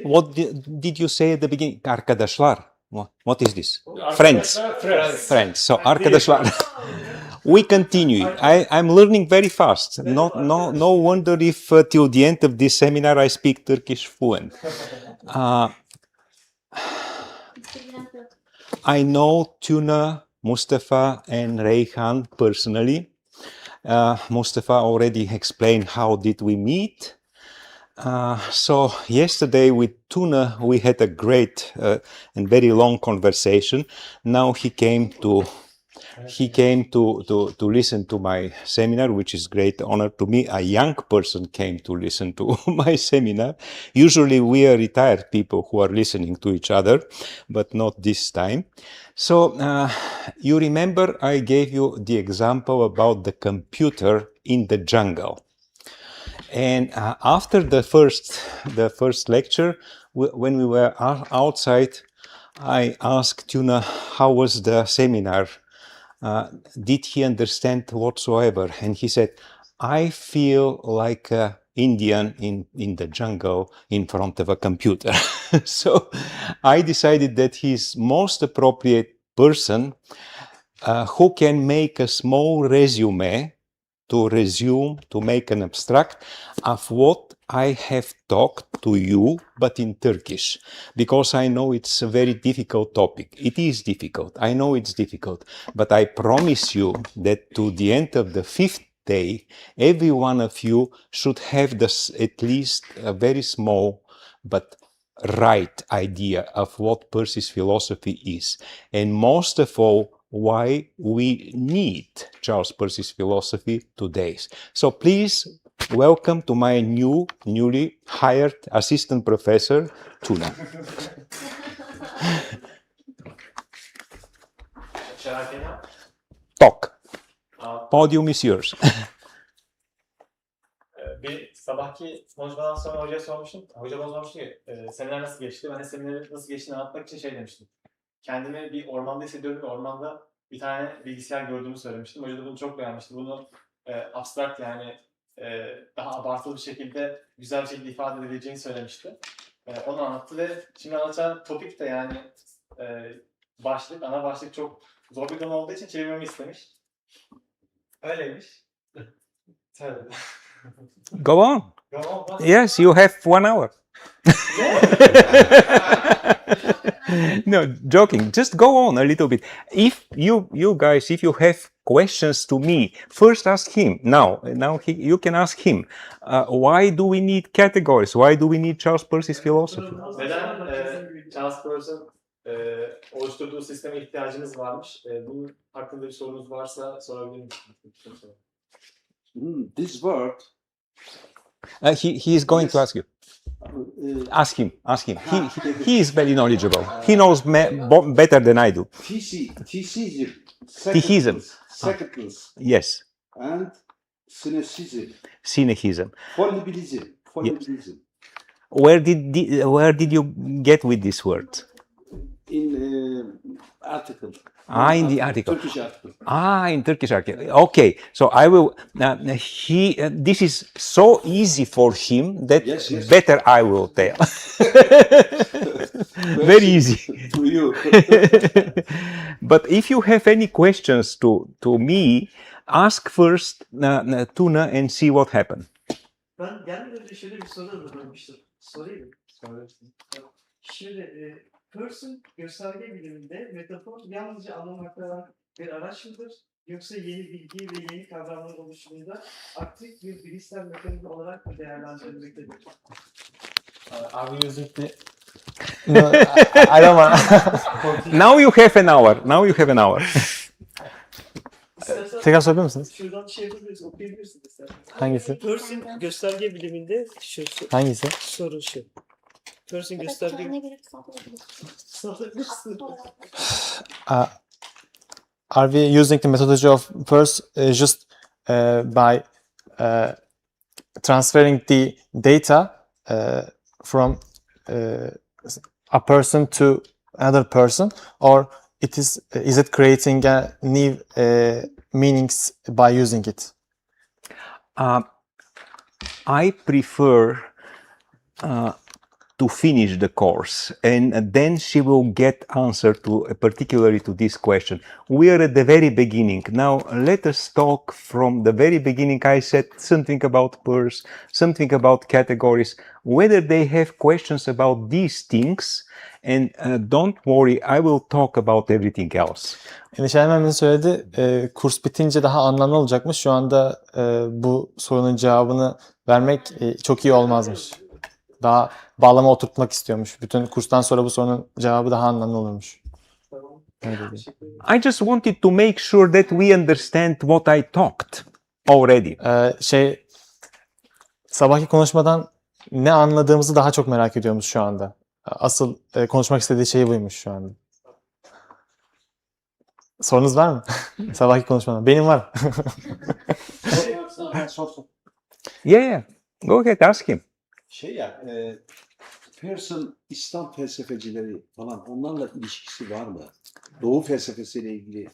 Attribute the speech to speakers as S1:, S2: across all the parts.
S1: What did you say at the beginning? Arkadaşlar. What is this? Friends. Friends. So arkadaşlar. We continue. I'm learning very fast. No wonder if till the end of this seminar I speak Turkish fluent. I know Tuna, Mustafa, and Reyhan personally. Mustafa already explained how did we meet. So yesterday with Tuna we had a great and very long conversation. Now he came to listen to my seminar, which is great honor to me. A young person came to listen to my seminar. Usually we are retired people who are listening to each other, but not this time. So you remember I gave you the example about the computer in the jungle. And after the first lecture, when we were outside, I asked Tuna how was the seminar. Did he understand whatsoever? And he said, I feel like an Indian in the jungle in front of a computer. So I decided that he's most appropriate person who can make a small resume to make an abstract of what I have talked to you, but in Turkish, because I know it's a very difficult topic. It is difficult. I know it's difficult, but I promise you that to the end of the 5th day, every one of you should have this, at least a very small, but right idea of what Peirce's philosophy is. And most of all, why we need Charles Peirce's philosophy today. So please welcome to my newly hired assistant professor, Tuna. Talk. Podium is yours.
S2: Bir sabahki konuşmadan sonra hocaya sormuştum. Hoca bana sormuştu ki seminer nasıl geçti? Ben de seminerin nasıl geçtiğini anlatmak için şey demiştim. Kendimi bir ormanda hissediyorum ve ormanda bir tane bilgisayar gördüğümü söylemiştim. Hoca da bunu çok beğenmişti. Bunu abstrakt yani daha abartılı bir şekilde güzel bir şekilde ifade edebileceğini söylemişti. Onu anlattı ve şimdi anlatacağım topik de yani ana başlık çok zor bir konu olduğu için çevirmemi istemiş. Öyleymiş. Tabii.
S1: Go on. Yes, you have 1 hour. No, joking. Just go on a little bit. If you guys, if you have questions to me, first ask him. Now you can ask him. Why do we need categories? Why do we need Charles Peirce's philosophy?
S2: Neden Charles Peirce'ın oluşturduğu sisteme ihtiyacınız varmış? Bunun hakkında bir sorunuz varsa sorabilir misiniz?
S3: This word.
S1: He is going to ask you. Ask him. He is very knowledgeable. He knows better than I do. Theism.
S3: Seconds.
S1: Yes.
S3: And
S1: Synehism.
S3: Fallibilism.
S1: Yes. Where did you get with this word?
S3: In article.
S1: In the article.
S3: Turkish article.
S1: In Turkish article. Okay, so I will. This is so easy for him that
S3: yes.
S1: Better I will tell. Very easy.
S3: To you.
S1: But if you have any questions to me, ask first Tuna and see what happened.
S4: Ben gelmeden önce şöyle bir soru hazırlamıştım. Sorayım mı? Şimdi Peirce'ın gösterge biliminde metafor yalnızca anlamakta bir araç mıdır? Yoksa yeni bilgi ve yeni kavramların oluşumunda aktif bir bilişsel mekanizma olarak mı değerlendirilmektedir?
S2: Are we using the...
S5: No, I don't want.
S1: Now you have an hour.
S5: Tekrar sorabilir misiniz?
S4: Şuradan şey yapabiliriz, okuyabilirsiniz istersen.
S5: Hangisi?
S4: Peirce'ın gösterge biliminde
S5: Hangisi?
S4: soru şu. Peirce'ın gösterge...
S5: Are we using the methodology of Peirce just by transferring the data from a person to another person, or is it creating a new meanings by using it?
S1: I prefer to finish the course, and then she will get answer to particularly to this question. We are at the very beginning. Now let us talk from the very beginning. I said something about Peirce, something about categories, whether they have questions about these things, and don't worry, I will talk about everything else.
S5: Endişelenmemeni söyledi. Kurs bitince daha anlamlı olacakmış. Şu anda bu sorunun cevabını vermek çok iyi olmazmış. Daha bağlama oturtmak istiyormuş. Bütün kurstan sonra bu sorunun cevabı daha anlamlı olurmuş.
S4: Tamam.
S5: Öyle dedi.
S4: Teşekkür ederim.
S1: I just wanted to make sure that we understand what I talked already.
S5: Sabahki konuşmadan ne anladığımızı daha çok merak ediyormuş şu anda. Asıl konuşmak istediği şey buymuş şu anda. Sorunuz var mı? Sabahki konuşmadan. Benim var.
S1: Yeah, go ahead, ask him.
S3: Peirce'ın İslam felsefecileri falan onlarla ilişkisi var mı? Doğu felsefesiyle ilgili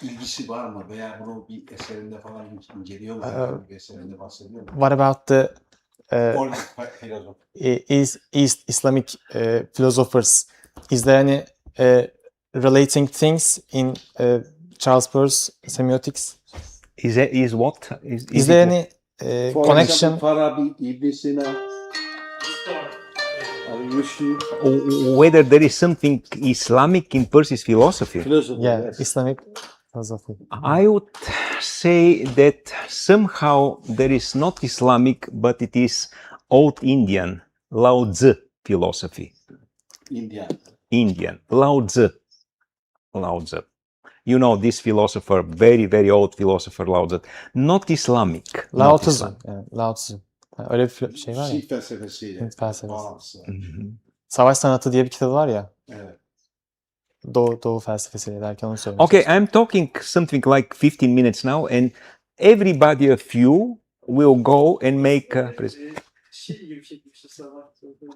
S3: ilgisi var mı? Veya bunu bir eserinde falan inceliyor mu? Bir eserinde bahsediyor mu?
S5: What about the
S3: Orada filozof.
S5: East Islamic philosophers? Is there any relating things in Charles Peirce semiotics?
S1: Is what?
S5: Is there any
S3: For
S5: connection?
S3: example, Farabi, İbn Sina, Rushdie,
S1: Whether there is something Islamic in Peirce's philosophy?
S3: philosopher.
S5: Yeah,
S3: Yes.
S5: Islamic philosophy.
S1: I would say that somehow there is not Islamic, but it is old Indian, Lao Tzu philosophy. Indian, Lao Tzu. Lao Tzu. You know this philosopher, very, very old philosopher, Lao Tzu. Not Islamic.
S5: Lao
S1: not
S5: Tzu.
S1: Islam.
S5: Yani Lao Tzu. Yani öyle bir şey var ya.
S3: Hint felsefesiyle
S5: Hint felsefesi.
S3: bağlantısı var.
S1: Mhm.
S5: Savaş Sanatı diye bir kitabı var ya.
S3: Evet.
S5: Doğu felsefesiyle derken onu söylemek
S1: Okay, I'm talking something like 15 minutes now, and everybody of you will go and make a
S4: Şey gibi bir şeymişti sabah.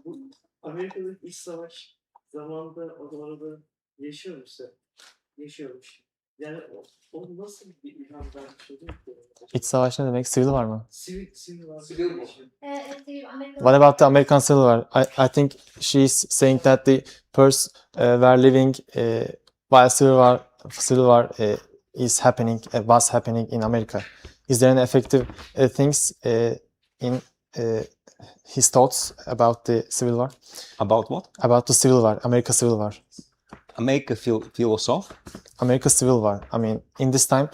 S4: Bu Amerika'daki iç savaş zamanında odalarda yaşıyormuş. Yani o nasıl bir ilham vermiş oluyor ki?
S5: İç savaş ne demek? Civil War mı?
S4: Sivil var.
S5: What about the American Civil War? I think she's saying that the Peirce were living while Civil War is happening, was happening in America. Is there any effective things in his thoughts about the Civil War?
S1: about what?
S5: About the Civil War, America Civil War.
S1: Make a philosoph.
S5: America Civil War. I mean, in this time,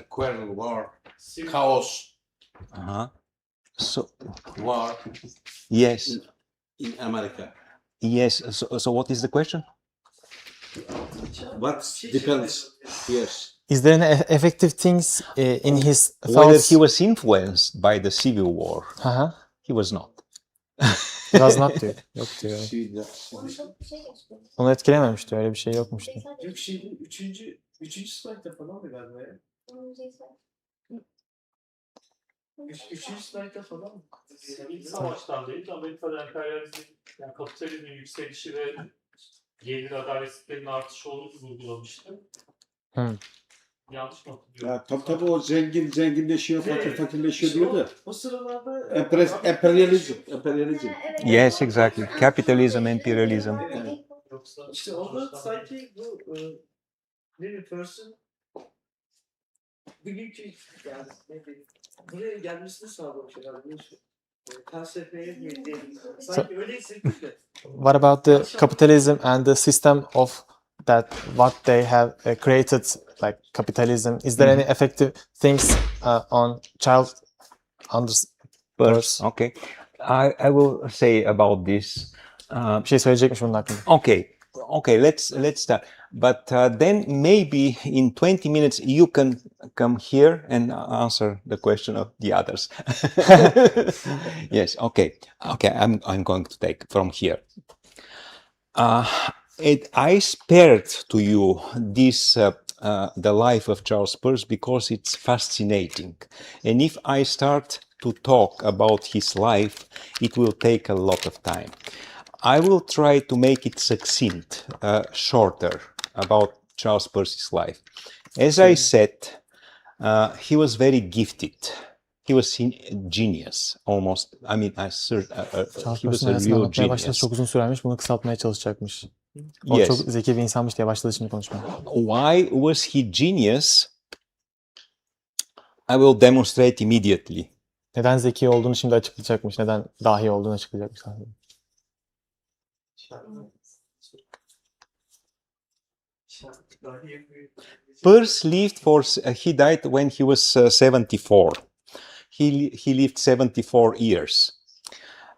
S3: Quarrel, war, chaos,
S1: Uh-huh. So
S3: war
S1: yes,
S3: in America.
S1: yes. So what is the question?
S3: What depends? Yes.
S5: is there any effective things in his
S1: Whether
S5: thoughts?
S1: he was influenced by the Civil War?
S5: Aha.
S1: He was not.
S5: He was not diyor. Yok diyor.
S3: Şeyde-
S5: Onu etkilememişti. Öyle bir şey yokmuştu.
S4: Yok şeyin üçüncü slaytta falan mı galiba ya? Üçüncü slaytta falan mı?
S6: İlk savaştan değil, Amerika'da emperyalizmin, yani kapitalizmin yükselişi ve gelir adaletsizliğinin artışı olduğunu vurgulamıştı.
S5: Hı.
S6: Yanlış mı hatırlıyorum?
S3: Ya, tabii o zengin zenginleşiyor, fakir fakirleşiyor diyor da.
S4: O sıralarda
S3: Emperyalizm.
S1: Yes, exactly. Capitalism, imperialism.
S6: Yoksa
S4: İşte orada sanki bu ne bir person bugünkü yani ne bileyim buraya gelmesini sağlamış herhalde. Felsefeye mi diyelim. Sanki öyle hissettim de.
S5: What about the capitalism and the system of that what they have created, like capitalism? Is there any effective things on child under
S1: Peirce. Okay. I will say about this.
S5: bir şey söyleyecekmiş bunun hakkında.
S1: Okay. Let's start. But then maybe in 20 minutes you can come here and answer the question of the others. Yes. Okay. I'm going to take from here. I spared to you this the life of Charles Peirce because it's fascinating, and if I start to talk about his life, it will take a lot of time. I will try to make it succinct, shorter about Charles Peirce's life. As I said, he was very gifted. he was genius almost. I mean,
S5: Charles
S1: he was
S5: Peirce'in
S1: a
S5: hayatını
S1: real
S5: anlatmaya başlaması
S1: genius.
S5: çok uzun sürermiş. Bunu kısaltmaya çalışacakmış. O
S1: Yes.
S5: çok zeki bir insanmış diye başladı şimdi konuşmaya.
S1: Why was he genius? I will demonstrate immediately.
S5: Neden zeki olduğunu şimdi açıklayacakmış. Neden dahi olduğunu açıklayacakmış.
S1: Peirce lived he died when he was 74. He lived 74 years.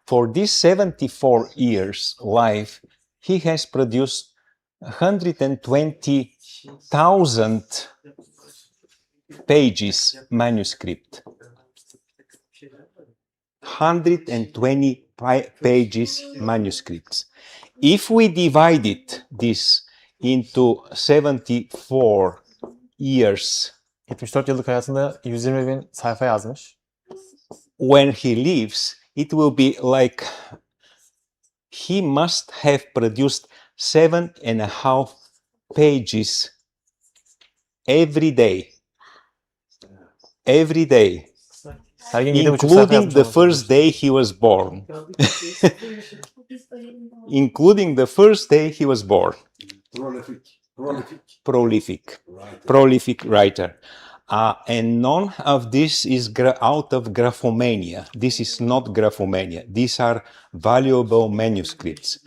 S1: For this 74 years life, he has produced 120,000 pages manuscript. 120 pages manuscripts. If we divided this into 74 years
S5: 74 yıllık hayatında 120 bin sayfa yazmış.
S1: when he lives, it will be like he must have produced 7.5 pages every day. Every day.
S5: Her gün 7,5 sayfa
S1: Including
S5: yazmış
S1: the
S5: olması
S1: first day he was born. Including the first day he was born. Prolific writer. And none of this is out of graphomania. This is not graphomania. These are valuable manuscripts.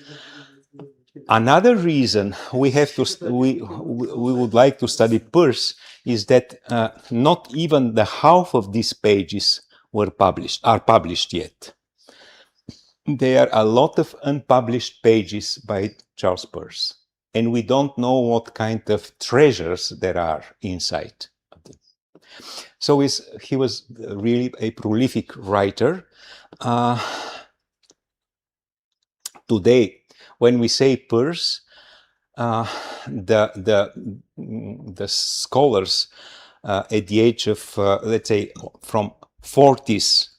S1: Another reason we have to we would like to study Peirce is that not even the half of these pages are published yet. There are a lot of unpublished pages by Charles Peirce, and we don't know what kind of treasures there are inside. So he was really a prolific writer. Today, when we say Peirce, the scholars at the age of, let's say, from 40s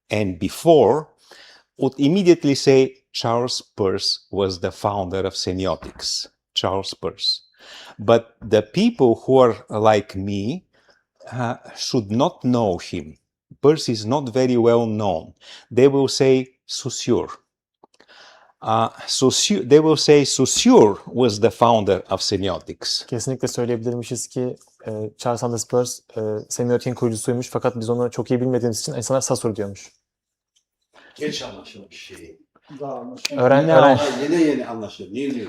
S1: and before, would immediately say Charles Peirce was the founder of semiotics. Charles Peirce. But the people who are like me should not know him. Peirce is not very well known. They will say Saussure. They will say Saussure was the founder of semiotics.
S5: Kesinlikle söyleyebilirmişiz ki Charles Sanders Peirce semiotiğin kurucusuymuş fakat biz onu çok iyi bilmediğimiz için insanlar Saussure diyormuş.
S3: Geç anlaşılmış şey. Yeni anlaşılıyor. Niye?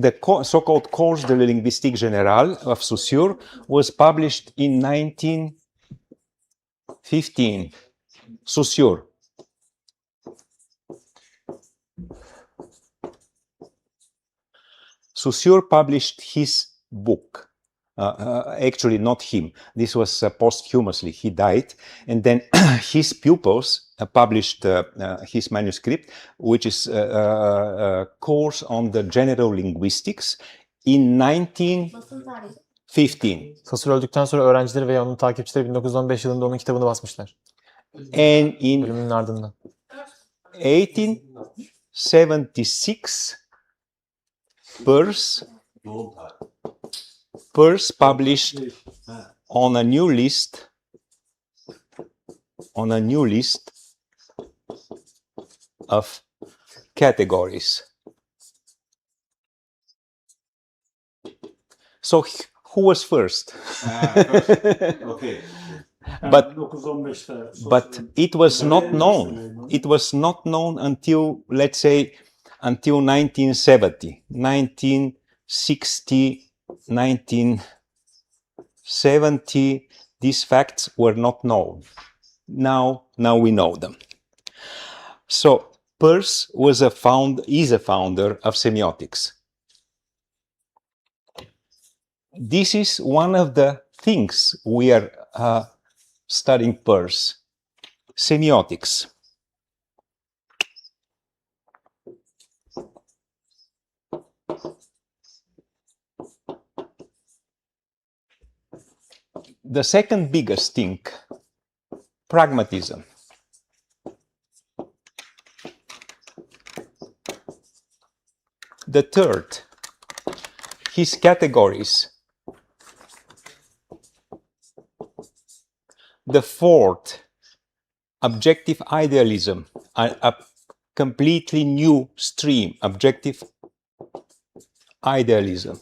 S1: The so-called Cours de linguistique générale of Saussure was published in 1915. Saussure. Saussure published his book. Actually, not him. This was posthumously. He died. And then his pupils published his manuscript, which is a course on the general linguistics in 1915.
S5: Saussure öldükten sonra öğrencileri veya onun takipçileri 1915 yılında onun kitabını basmışlar.
S1: And in
S5: Ölümünün ardından.
S1: 1876, Peirce published on a new list of categories. So who was first?
S3: Okay.
S1: But it was not known. It was not known until, let's say, until 1970, 1960, 1970. These facts were not known. Now we know them. So Peirce is a founder of semiotics. This is one of the things we are studying Peirce, semiotics. The second biggest thing, pragmatism. The third, his categories. the fourth, objective idealism, a completely new stream, objective idealism.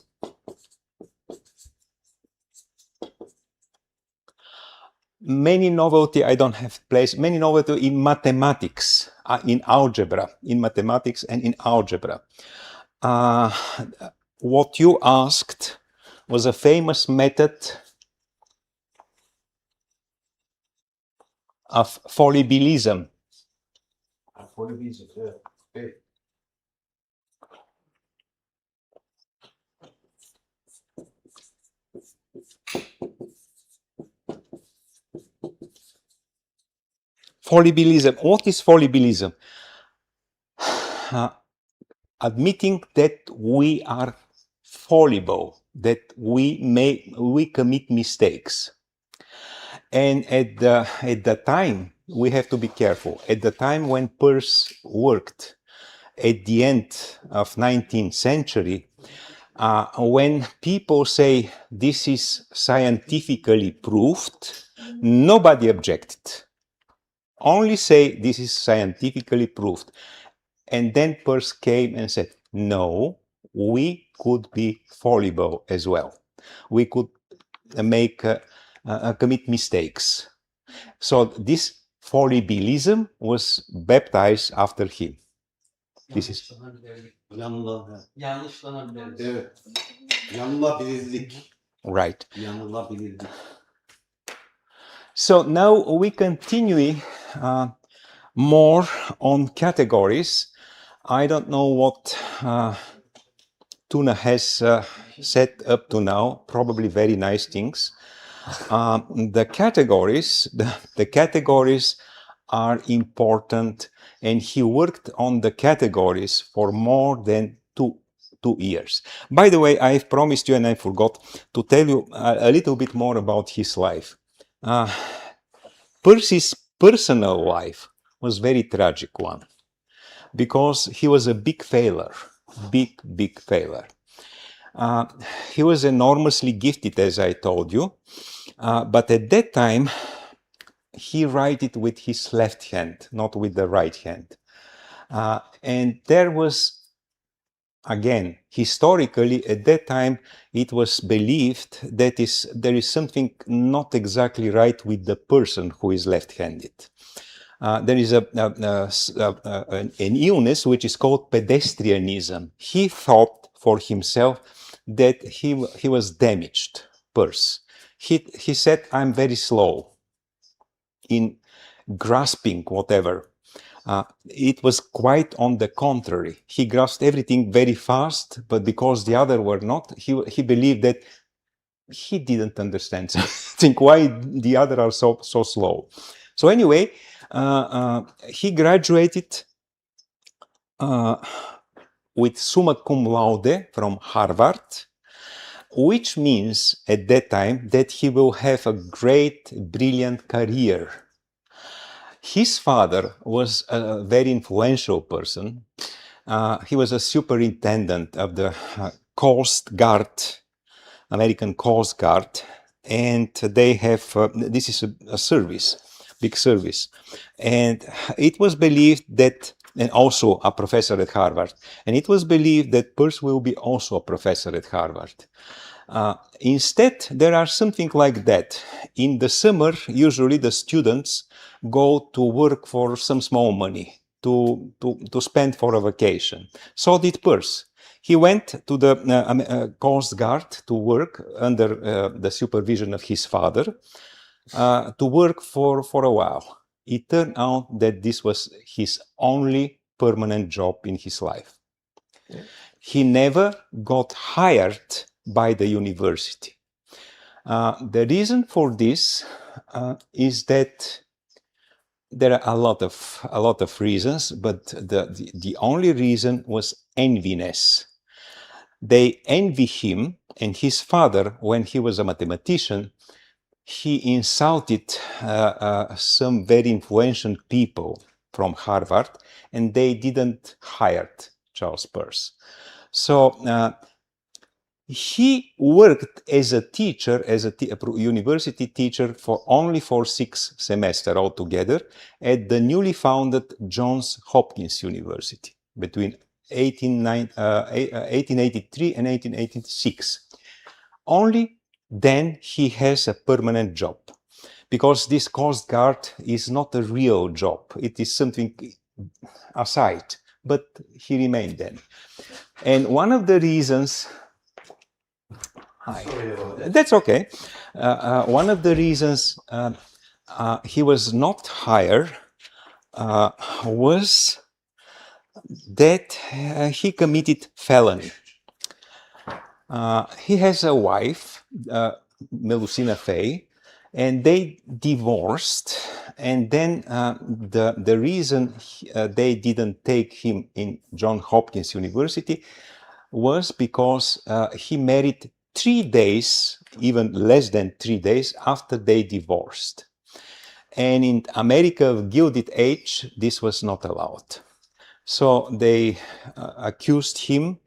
S1: Many novelty, I don't have place, many novelty in mathematics, in algebra, in mathematics and in algebra. What you asked was a famous method of fallibilism.
S3: Fallibilism, yeah. Okay.
S1: Fallibilism. What is fallibilism? Admitting that we are fallible, that we commit mistakes. And at the time, we have to be careful. At the time when Peirce worked, at the end of 19th century, when people say this is scientifically proved, nobody objected. Only say this is scientifically proved. And then Peirce came and said, no, we could be fallible as well. We could commit mistakes. So this fallibilism was baptized after him. This is
S3: Yanlışlanabilirlik. Evet. Yanılabilirlik.
S1: right.
S3: Yanılabilirlik.
S1: So now we continue more on categories. I don't know what Tuna has set up to now, probably very nice things. The categories are important, and he worked on the categories for more than two years. By the way, I've promised you, and I forgot to tell you a little bit more about his life. Peirce's personal life was very tragic one, because he was a big failure, big failure. He was enormously gifted, as I told you, but at that time, he wrote it with his left hand, not with the right hand. And there was, again, historically, at that time, it was believed that there is something not exactly right with the person who is left-handed. There is an illness which is called pedestrianism. He thought for himself that he was damaged, Peirce. He said, I'm very slow in grasping whatever. It was quite on the contrary. He grasped everything very fast, but because the other were not, he believed that he didn't understand something, why the other are so slow. So anyway, he graduated with summa cum laude from Harvard, which means at that time that he will have a great, brilliant career. His father was a very influential person. He was a superintendent of the Coast Guard, American Coast Guard, and they have, this is a service, big service. And it was believed that, and also a professor at Harvard, and it was believed that Peirce will be also a professor at Harvard. Instead, there are something like that. In the summer, usually the students go to work for some small money to spend for a vacation. So did Peirce. He went to the Coast Guard to work under the supervision of his father, to work for a while. It turned out that this was his only permanent job in his life. He never got hired by the university. The reason for this is that there are a lot of reasons, but the only reason was enviness. They envy him and his father. When he was a mathematician, he insulted some very influential people from Harvard, and they didn't hire Charles Peirce. So He worked as a teacher, as a university teacher only for 6 semesters altogether at the newly founded Johns Hopkins University between 1883 and 1886. Only then he has a permanent job, because this Coast Guard is not a real job. It is something aside, but he remained then. And one of the reasons...
S3: Sorry about that.
S1: That's okay. One of the reasons he was not hired was that he committed felony. He has a wife, Melusina Fay, and they divorced. And then the reason they didn't take him in Johns Hopkins University was because he married 3 days, even less than 3 days after they divorced. And in America of Gilded Age, this was not allowed. So they accused him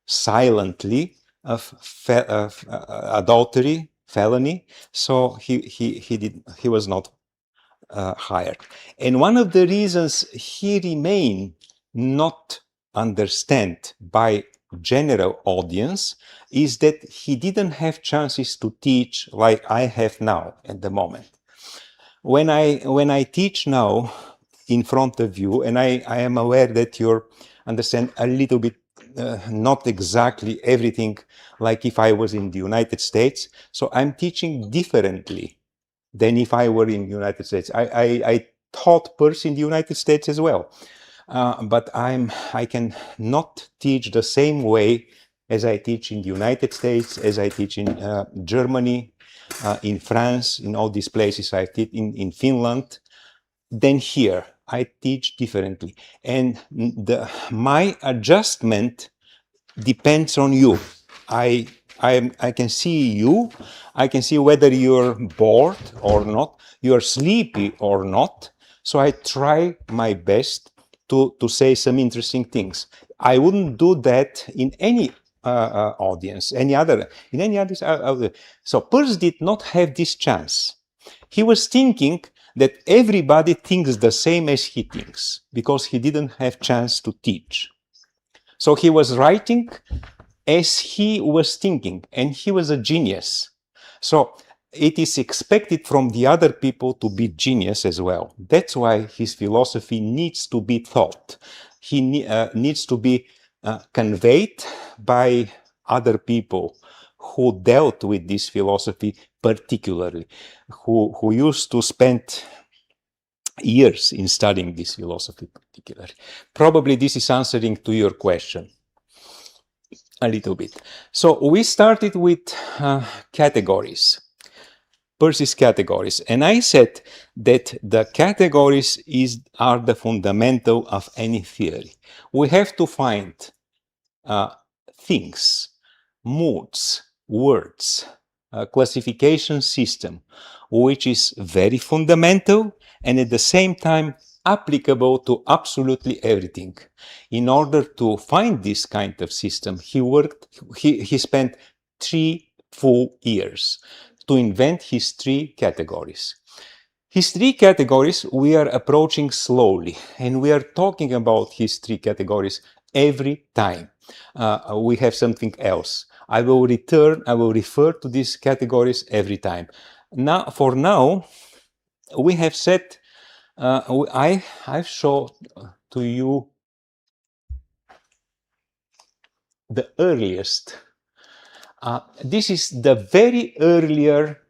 S1: silently of adultery, felony. So he was not hired. And one of the reasons he remained not understood by general audience is that he didn't have chances to teach like I have now at the moment. When I teach now in front of you, and I am aware that you understand a little bit, not exactly everything like if I was in the United States, so I'm teaching differently than if I were in the United States. I taught Peirce in the United States as well. But I can not teach the same way as I teach in the United States, as I teach in Germany, in France, in all these places I teach, in Finland, than here. I teach differently. And my adjustment depends on you. I can see you. I can see whether you're bored or not, you're sleepy or not. So I try my best to say some interesting things. I wouldn't do that in any audience, in any other. So Peirce did not have this chance. He was thinking that everybody thinks the same as he thinks, because he didn't have chance to teach. So he was writing as he was thinking, and he was a genius. So it is expected from the other people to be genius as well. That's why his philosophy needs to be taught. He needs to be conveyed by other people who dealt with this philosophy particularly, who used to spend years in studying this philosophy particularly. Probably this is answering to your question a little bit. So we started with categories, Peirce's categories, and I said that the categories are the fundamental of any theory. We have to find things, moods, words, a classification system, which is very fundamental and at the same time applicable to absolutely everything. In order to find this kind of system, he spent 3 full years to invent his 3 categories. His 3 categories we are approaching slowly, and we are talking about his 3 categories every time we have something else. I will refer to these categories every time. Now, for now, we have set, I've shown to you the earliest. This is the very earlier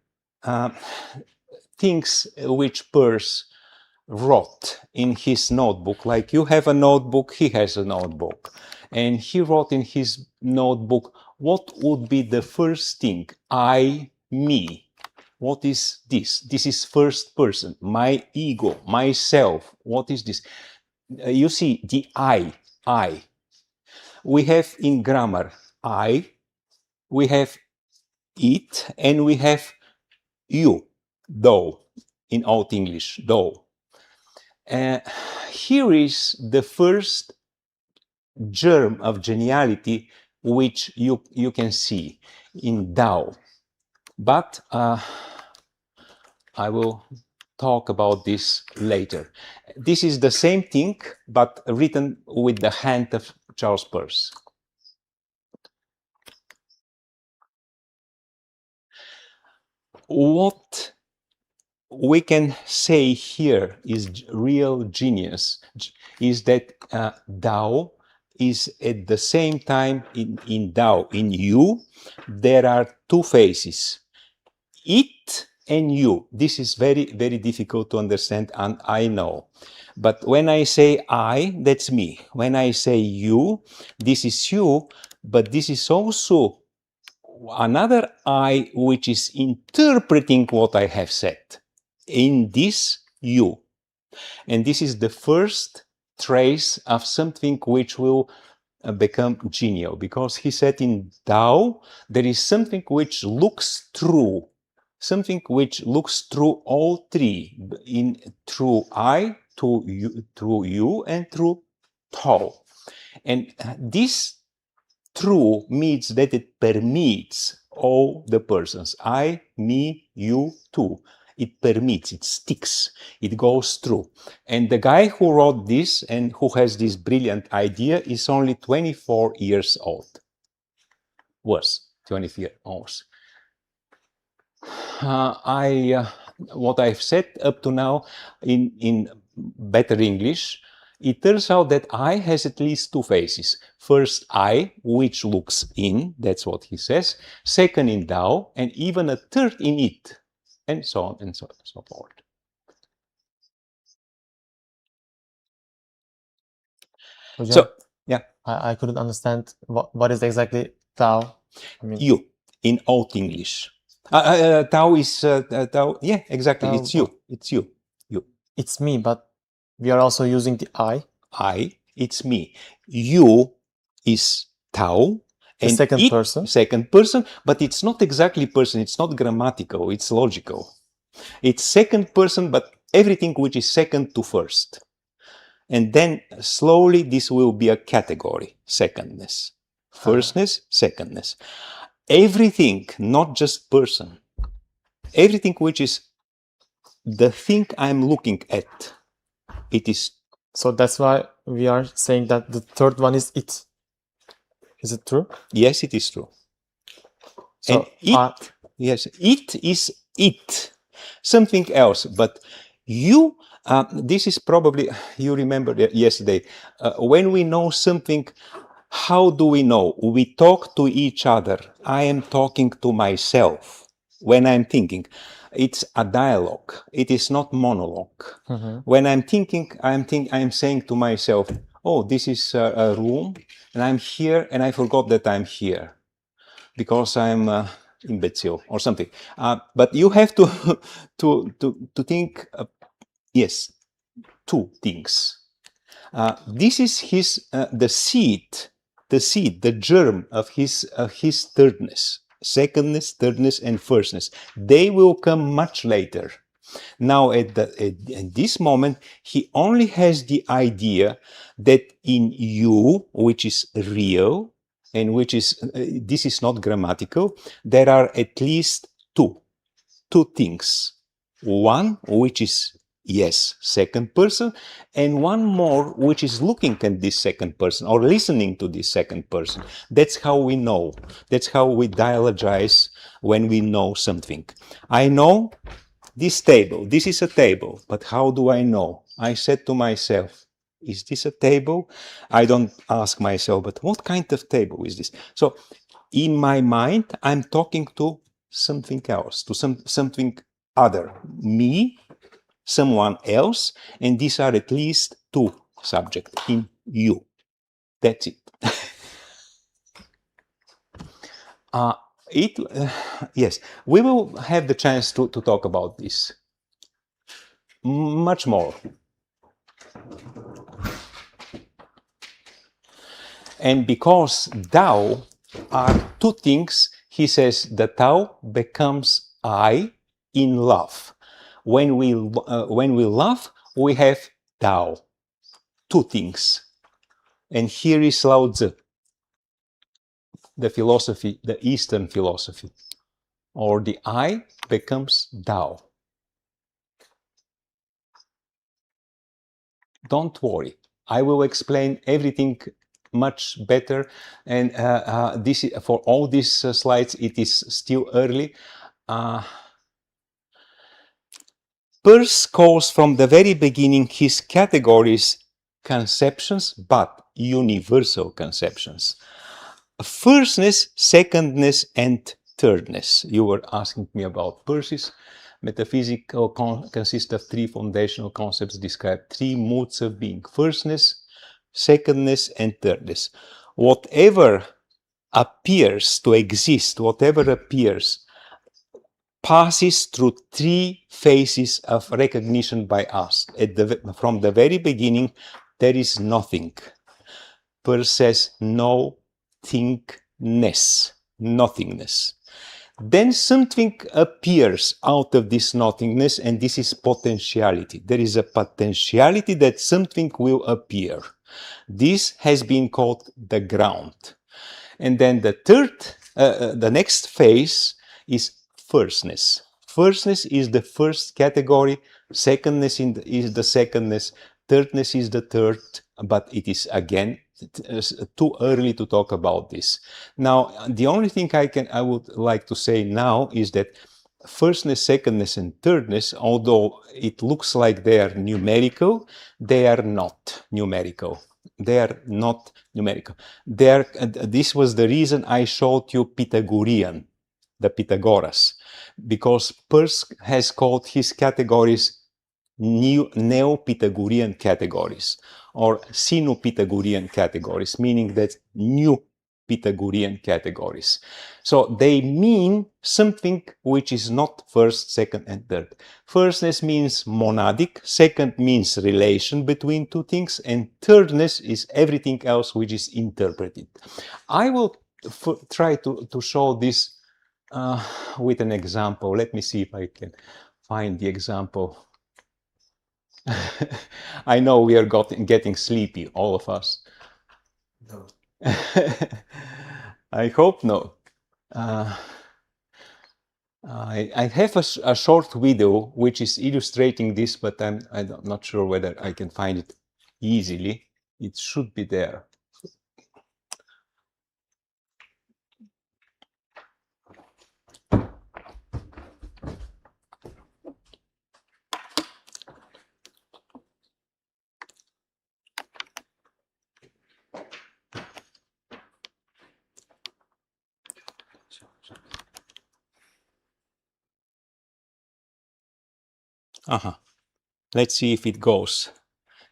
S1: things which Peirce wrote in his notebook. Like you have a notebook, he has a notebook. And he wrote in his notebook, what would be the first thing? I, me. What is this? This is first person, my ego, myself. What is this? You see, the I. We have in grammar, I, we have it, and we have you, thou, in Old English, thou. Here is the first germ of geniality which you can see in Tao. But I will talk about this later. This is the same thing, but written with the hand of Charles Peirce. What we can say here is real genius, is that Tao is at the same time in Tao, in you, there are two faces, it and you. This is very, very difficult to understand, and I know. But when I say I, that's me. When I say you, this is you, but this is also another I which is interpreting what I have said. In this, you. And this is the first trace of something which will become genial, because he said in Tao, there is something which looks through, something which looks through all three, through I, through you, and through Tao. And this true means that it permeates all the persons. I, me, you, too. It permeates, it sticks, it goes through. And the guy who wrote this and who has this brilliant idea is only 24 years old. Was 24 years old. What I've said up to now in better English, it turns out that I has at least two faces. First, I, which looks in, that's what he says. Second, in Tao, and even a third in it, and so on and so forth. So, yeah.
S5: I couldn't understand what is exactly Tao. I mean,
S1: you, in Old English. Tao is, Tao, yeah, exactly,
S5: Tao,
S1: it's you, it's you, you.
S5: It's me, but we are also using the I.
S1: It's me. You is Tao.
S5: The second person.
S1: Second person, but it's not exactly person, it's not grammatical, it's logical. It's second person, but everything which is second to first. And then slowly this will be a category, secondness. Firstness, secondness. Everything, not just person. Everything which is the thing I'm looking at, it is.
S5: So that's why we are saying that the third one is it. Is it true?
S1: Yes, it is true.
S5: So
S1: and it, yes, it is it. Something else, but you, this is probably, you remember yesterday, when we know something, how do we know? We talk to each other. I am talking to myself when I'm thinking. It's a dialogue. It is not monologue.
S5: Mm-hmm.
S1: When I'm thinking, I'm saying to myself, oh, this is a room, and I'm here, and I forgot that I'm here because I'm imbecile or something. But you have to think, yes, two things. This is his the seed, the germ of his thirdness, secondness, thirdness, and firstness. They will come much later. Now, at this moment, he only has the idea that in you, which is real, and which is, this is not grammatical, there are at least two things. One, which is, yes, second person, and one more, which is looking at this second person or listening to this second person. That's how we know. That's how we dialogize when we know something. I know this table, this is a table, but how do I know? I said to myself, is this a table? I don't ask myself, but what kind of table is this? So in my mind, I'm talking to something else, to something other, me, someone else, and these are at least two subjects in you. That's it. Yes, we will have the chance to talk about this much more. And because Tao are two things, he says the Tao becomes I in love. When we love, we have Tao, two things. And here is Lao Tzu. the philosophy, the Eastern philosophy, or the I becomes Tao. Don't worry, I will explain everything much better. And this is, for all these slides, it is still early. Peirce calls from the very beginning his categories conceptions, but universal conceptions. Firstness, secondness, and thirdness. You were asking me about Peirce's metaphysical consists of three foundational concepts, describe three moods of being: firstness, secondness, and thirdness. Whatever appears to exist, whatever appears, passes through three phases of recognition by us. From the very beginning, there is nothing. Peirce says nothingness, nothingness. Then something appears out of this nothingness, and this is potentiality. There is a potentiality that something will appear. This has been called the ground. And then the next phase is firstness. Firstness is the first category, secondness is the secondness, thirdness is the third, but it is again too early to talk about this. Now, the only thing I would like to say now is that firstness, secondness, and thirdness, although it looks like they are numerical, they are not numerical. They are not numerical. This was the reason I showed you Pythagorean, the Pythagoras, because Peirce has called his categories Neo-Pythagorean categories or Sino-Pythagorean categories, meaning that new Pythagorean categories. So they mean something which is not first, second, and third. Firstness means monadic, second means relation between two things, and thirdness is everything else which is interpreted. I will try to show this with an example. Let me see if I can find the example. I know we are getting sleepy, all of us.
S3: No.
S1: I hope no. I have a short video which is illustrating this, but I'm not sure whether I can find it easily. It should be there. Let's see if it goes,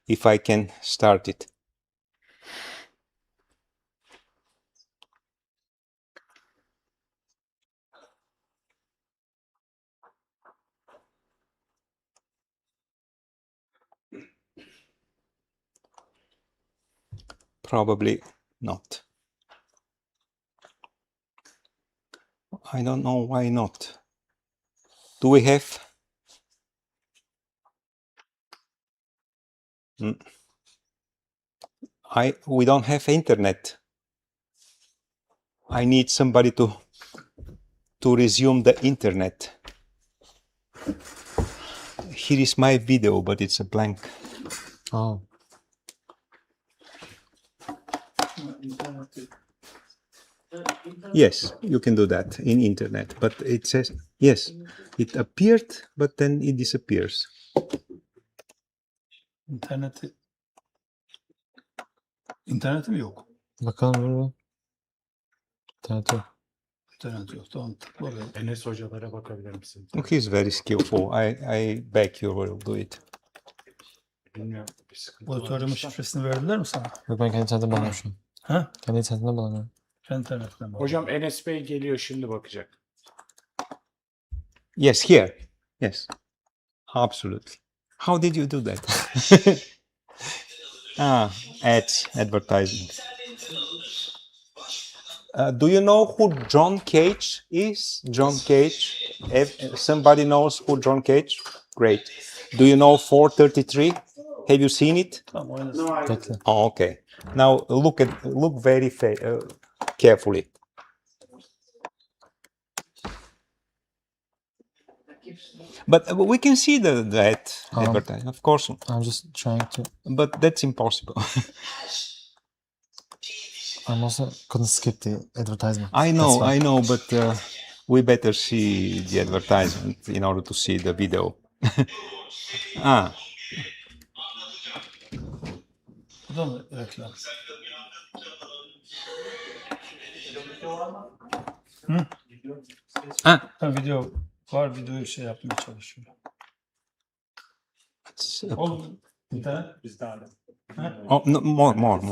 S1: if I can start it. Probably not. I don't know why not. Do we have? We don't have internet. I need somebody to resume the internet. Here is my video, but it's a blank.
S5: Oh.
S1: Yes, you can do that in internet, but it says, yes, it appeared, but then it disappears.
S7: İnterneti mi yok?
S5: Bakalım burada. İnternet yok.
S7: İnternet yok. Tamam. Oraya.
S6: Enes hocalara bakabilir misin?
S1: He's very skillful. I bet you will do it.
S6: Bilmiyorum. Bir sıkıntı
S7: Auditorium'un
S6: varmış da.
S7: şifresini verdiler mi sana?
S5: Yok, ben kendi internetimden bulamıyorum şu an.
S7: Ha?
S5: Kendi internetimden bulamıyorum.
S7: Kendi internetten bak.
S6: Hocam Enes Bey geliyor şimdi bakacak.
S1: Yes, here. Yes, absolutely. How did you do that? Ads, advertising. Do you know who John Cage is? John Cage. Somebody knows who John Cage? Great. Do you know 433? Have you seen it?
S7: Tamam oynasın.
S4: No, I
S5: Bekle.
S1: Oh, okay. Now look very carefully. But we can see that
S5: Um,
S1: advertising, of course,
S5: I'm just trying to.
S1: but that's impossible.
S5: I'm also couldn't skip the advertisement.
S1: I
S5: That's why.
S1: know, but we better see the advertisement in order to see the video. Ah,
S7: Bu da mı reklam? Hı?
S1: ah.
S7: Ha, video var, videoyu şey yapmaya çalışıyor. Oğlum, internet bizde hala. Ha?
S1: Oh, no, more.
S5: More.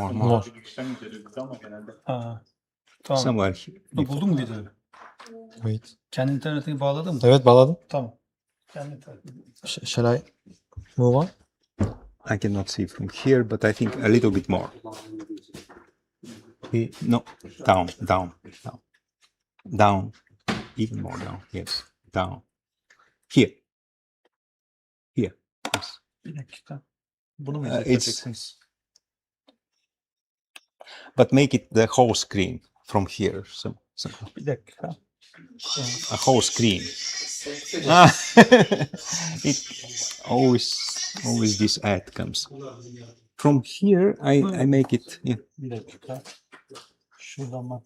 S7: Ha, tamam.
S1: Somewhere.
S7: Buldun mu videoyu?
S5: Wait.
S7: Kendi internetini bağladın mı?
S5: Evet, bağladım.
S7: Tamam. Kendi internetini.
S5: Shall I move on?
S1: I cannot see from here, but I think a little bit more. No, down, even more down. Yes, down. Here. Yes.
S7: Bir dakika. Bunu mu
S1: It's
S7: izleteceksiniz?
S1: but make it the whole screen from here. So
S7: Bir dakika.
S1: a whole screen. Ah, it always this ad comes from here. I make it. Yeah.
S7: Bir dakika. Şuradan bak.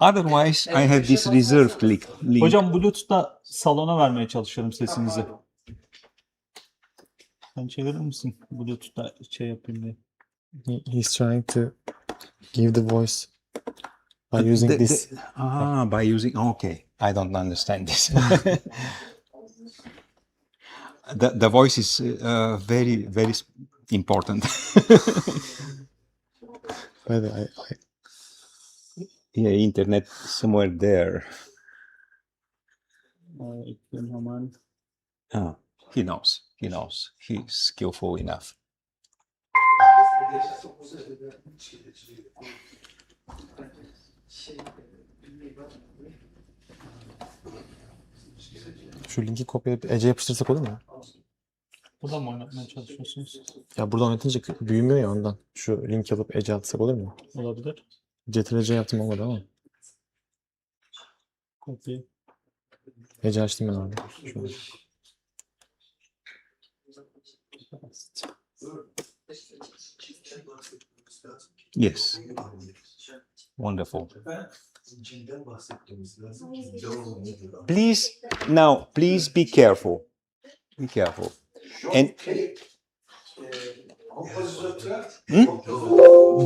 S1: Otherwise, I have this reserved link.
S8: Hocam Bluetooth'ta salona vermeye çalışıyorum sesinizi. Sen çevirir misin? Bluetooth'ta şey yapayım diye.
S5: He's trying to give the voice by using this.
S1: By using. Okay, I don't understand this. The voice is very important.
S5: By the way,
S1: Yeah, internet somewhere there.
S8: Hemen.
S1: Ah, he knows. He's skillful enough.
S5: şu linki kopyalayıp Ece yapıştırsak olur mu?
S8: Burada mı oynatmaya çalışıyorsunuz?
S5: Ya burada oynatınca büyümüyor ya ondan. Şu link alıp Ece atsak olur mu?
S8: Olabilir.
S5: CTRL-C yaptım olmadı ama.
S8: Kopya.
S5: Ece açtım ben orada. Şu an.
S1: Yes. Wonderful. Please be careful. Be careful. And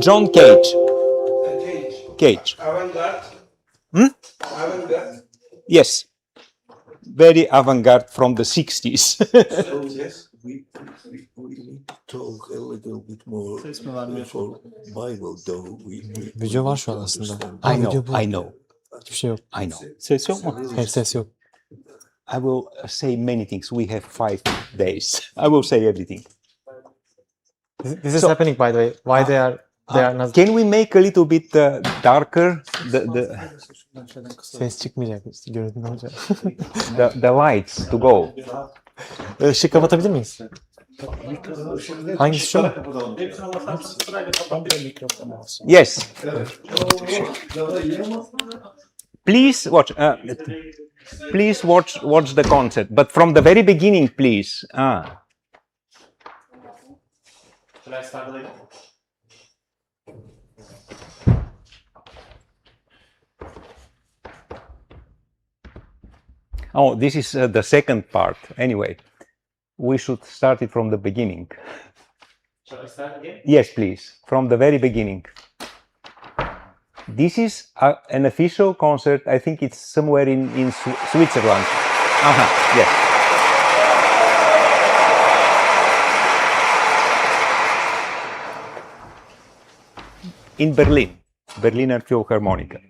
S1: John Cage. Cage. Yes. Very avant-garde from the 60s.
S9: Yes, we need to talk a little bit more
S8: Ses mi vermiyor?
S9: for Bible though.
S5: Video var şu an aslında.
S1: I
S5: video bu.
S1: know.
S5: Hiçbir şey yok.
S1: I know.
S8: Ses yok mu?
S5: Hayır, ses yok.
S1: I will say many things. We have 5 days. I will say everything.
S5: This is
S1: So-
S5: happening by the way. Why they are not...
S1: Can we make a little bit darker
S5: Ses çıkmayacak. Görüntü ne olacak?
S1: the lights to go?
S5: Işığı kapatabilir miyiz? Hangisi şu mu?
S1: Yes. Please watch. Please watch the concept, but from the very beginning, please.
S2: Should I start like?
S1: Oh, this is the second part. Anyway, we should start it from the beginning.
S2: Shall I start again?
S1: Yes, please, from the very beginning. This is an official concert. I think it's somewhere in Switzerland. Yes. In Berlin, Berliner Philharmoniker.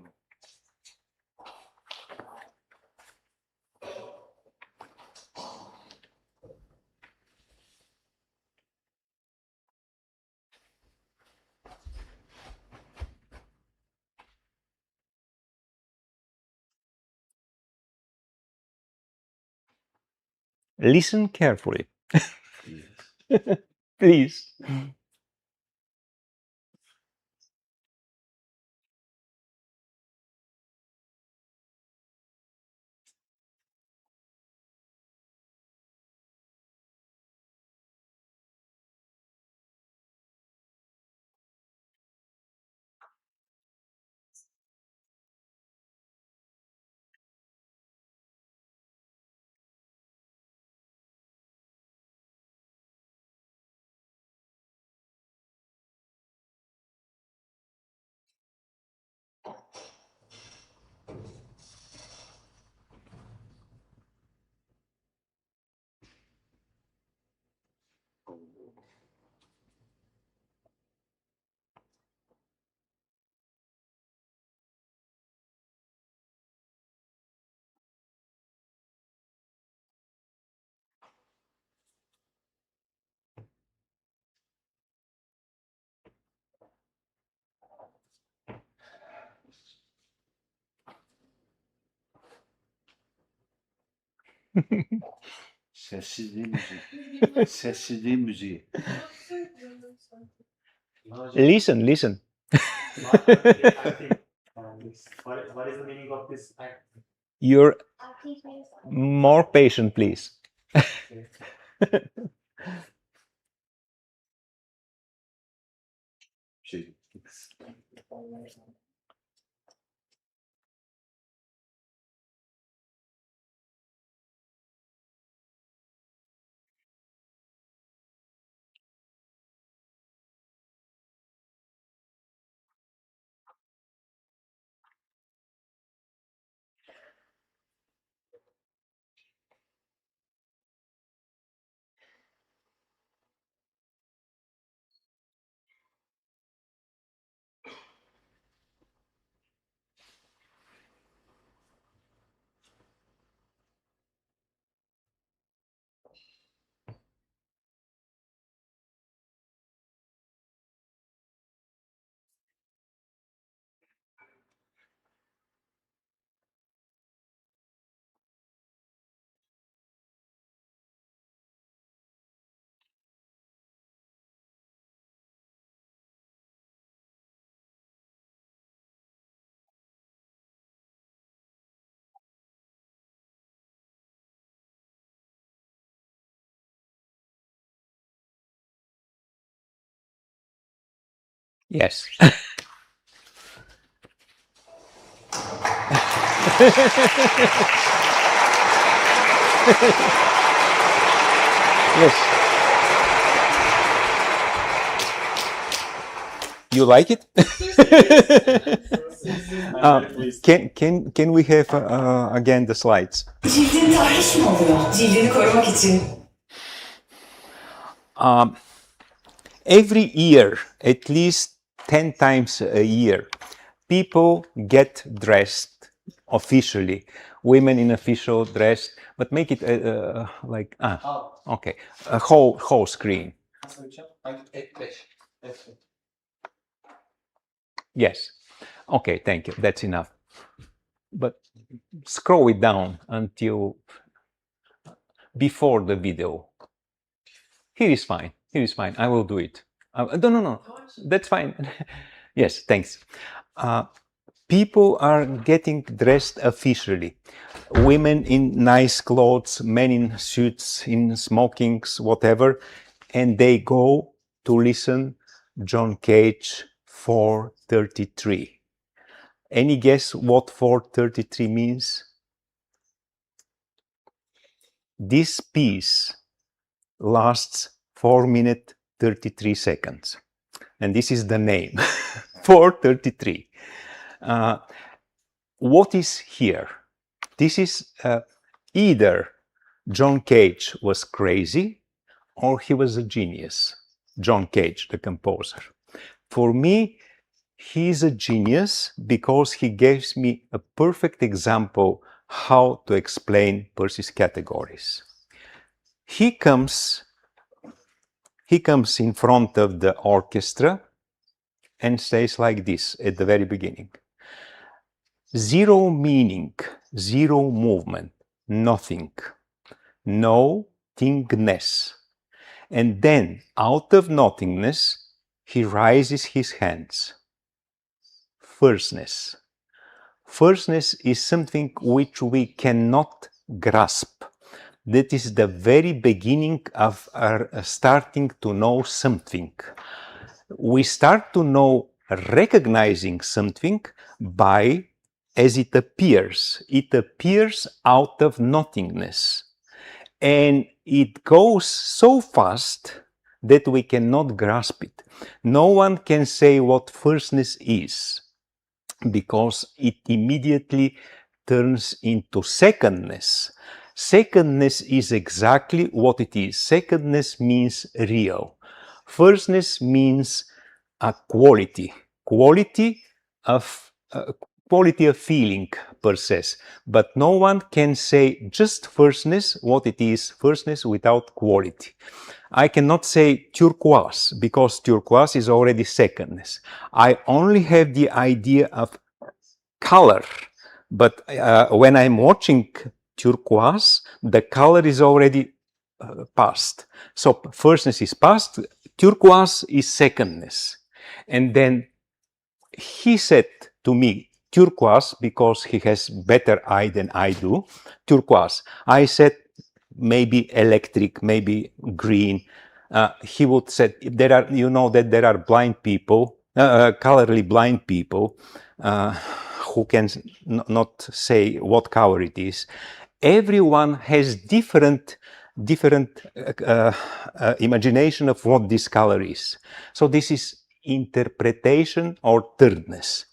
S1: Listen carefully. Please.
S3: Sessizliğin müziği. Sessizliğin müziği.
S1: Listen, listen.
S2: What is the meaning of this act?
S1: You're more patient, please.
S3: Şey,
S1: Yes. Yes. You like it? Can we have again the slides?
S10: Cildin tahriş mi oluyor? Cildini korumak için.
S1: Every year, at least 10 times a year, people get dressed officially. Women in official dress, but make it like okay, a whole screen.
S2: Nasıl ölçeceğim? Hangi? 5.
S1: Yes. Okay, thank you. That's enough. But scroll it down until before the video. Here is fine. Here is fine. I will do it. No. That's fine. Yes, thanks. People are getting dressed officially. Women in nice clothes, men in suits, in smokings, whatever, and they go to listen John Cage 433. Any guess what 433 means? This piece lasts 4 minutes 33 seconds, and this is the name 433. What is here? This is either John Cage was crazy or he was a genius. John Cage, the composer. For me, he's a genius because he gives me a perfect example how to explain Peirce's categories. He comes in front of the orchestra and says like this at the very beginning. Zero meaning, zero movement, nothing, no thingness. And then out of nothingness, he raises his hands. Firstness. Firstness is something which we cannot grasp. That is the very beginning of our starting to know something. We start to know recognizing something by as it appears. It appears out of nothingness. And it goes so fast that we cannot grasp it. No one can say what firstness is, because it immediately turns into secondness. Secondness is exactly what it is. Secondness means real. Firstness means a quality of feeling, per se. But no one can say just firstness, what it is, firstness without quality. I cannot say turquoise because turquoise is already secondness. I only have the idea of color. But when I'm watching turquoise, the color is already past. So firstness is past, turquoise is secondness. And then he said to me, turquoise, because he has better eye than I do, turquoise. I said, maybe electric, maybe green. He would say, there are, you know, that there are blind people, colorly blind people, who can not say what color it is. Everyone has different imagination of what this color is. So this is interpretation or thirdness.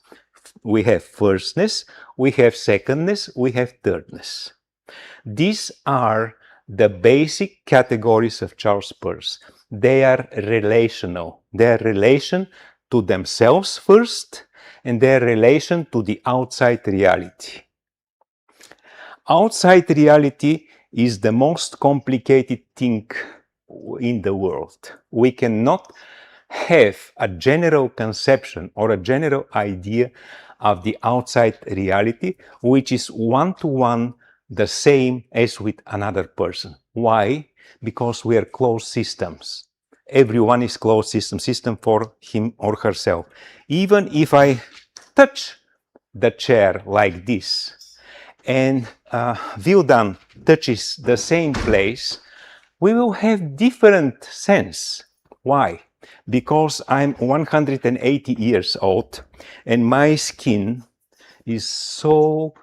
S1: We have firstness, we have secondness, we have thirdness. These are the basic categories of Charles Peirce. They are relational. Their relation to themselves first, and their relation to the outside reality. Outside reality is the most complicated thing in the world. We cannot have a general conception or a general idea of the outside reality, which is one-to-one the same as with another person. Why? Because we are closed systems. Everyone is closed system for him or herself. Even if I touch the chair like this, and Vildan touches the same place, we will have different sense. Why? Because I'm 180 years old and my skin is so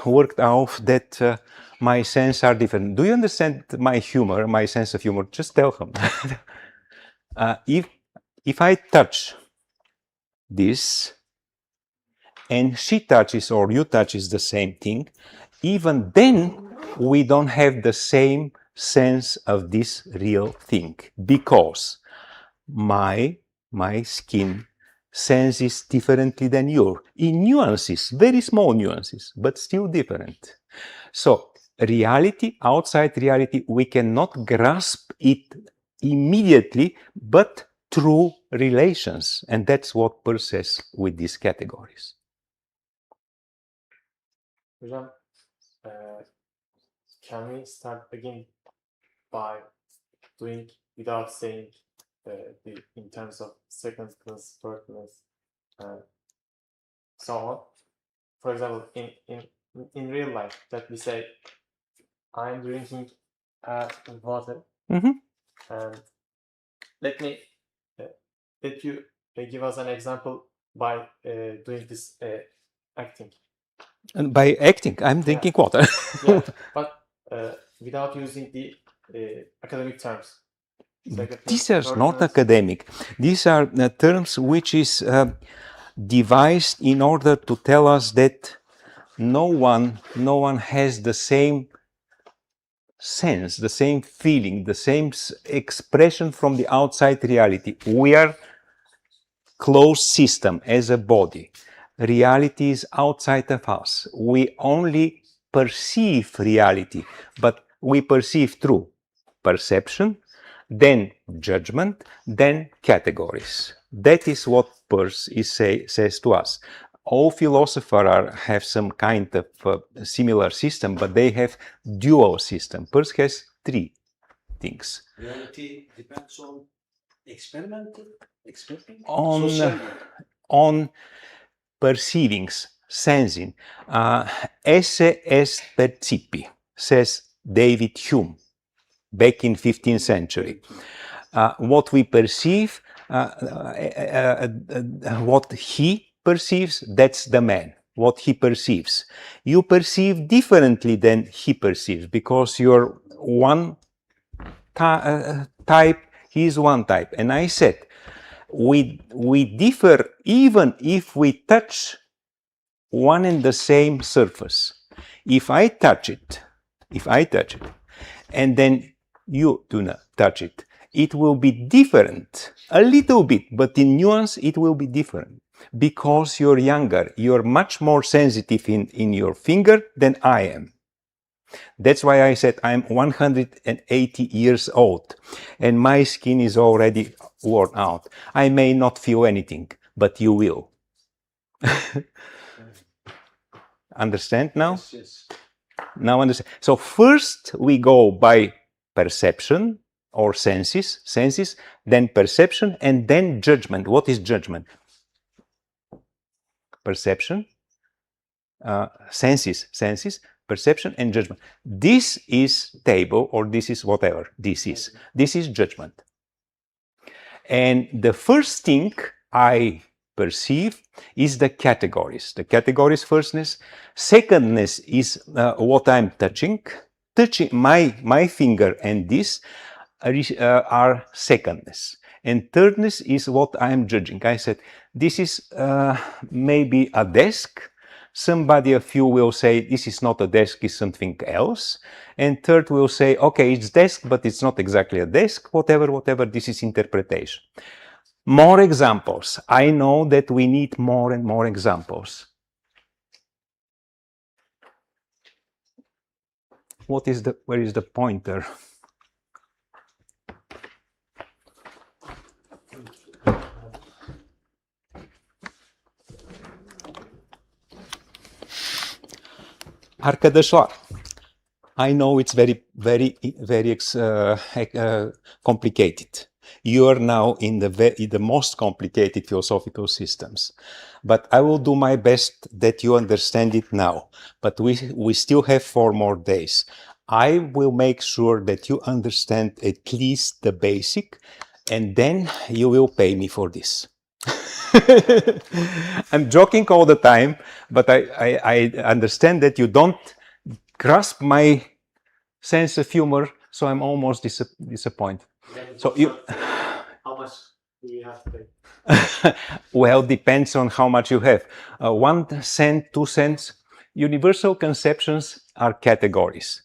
S1: worked out that my sense are different. Do you understand my humor, my sense of humor? Just tell him. If I touch this, and she touches or you touches the same thing, even then we don't have the same sense of this real thing, because my skin senses differently than yours, in nuances, very small nuances, but still different. So reality, outside reality, we cannot grasp it immediately, but through relations, and that's what Peirce says with these categories.
S2: Hocam, can we start again by doing without saying in terms of secondness, thirdness, and so on? For example, in real life, that we say, I'm drinking water, and let you give us an example by doing this acting.
S1: And by acting, I'm drinking water.
S2: Yeah, but without using the academic terms.
S1: These are not academic. These are terms which is devised in order to tell us that no one has the same sense, the same feeling, the same expression from the outside reality. We are closed system as a body. Reality is outside of us. We only perceive reality, but we perceive through perception, then judgment, then categories. That is what Peirce says to us. All philosophers have some kind of similar system, but they have dual system. Peirce has three things.
S3: Reality depends on experimenting,
S1: on perceivings, sensing. Esse est percipi, says David Hume, back in 15th century. What we perceive, what he perceives, that's the man. What he perceives. You perceive differently than he perceives, because you're one type, he is one type. And I said, we differ even if we touch one and the same surface. If I touch it, and then you do not touch it, it will be different, a little bit, but in nuance it will be different. Because you're younger, you're much more sensitive in your finger than I am. That's why I said I'm 180 years old and my skin is already worn out. I may not feel anything, but you will. Understand now?
S3: Yes.
S1: Now understand. So first we go by perception or senses, then perception, and then judgment. What is judgment? Perception, senses, perception, and judgment. This is table, or this is whatever this is. This is judgment. And the first thing I perceive is the categories. The categories firstness. Secondness is what I'm touching. Touching my finger and this are secondness. And thirdness is what I'm judging. I said, this is maybe a desk. Somebody of you will say, this is not a desk, it's something else. And third will say, okay, it's desk, but it's not exactly a desk, whatever, this is interpretation. More examples. I know that we need more and more examples. Where is the pointer? Arkadaşlar, I know it's very complicated. You are now in the most complicated philosophical systems, but I will do my best that you understand it now. But we still have 4 more days. I will make sure that you understand at least the basic, and then you will pay me for this. I'm joking all the time, but I understand that you don't grasp my sense of humor, so I'm almost disappointed. So you,
S2: how much do you have to pay?
S1: well, depends on how much you have. 1 cent, 2 cents. Universal conceptions are categories.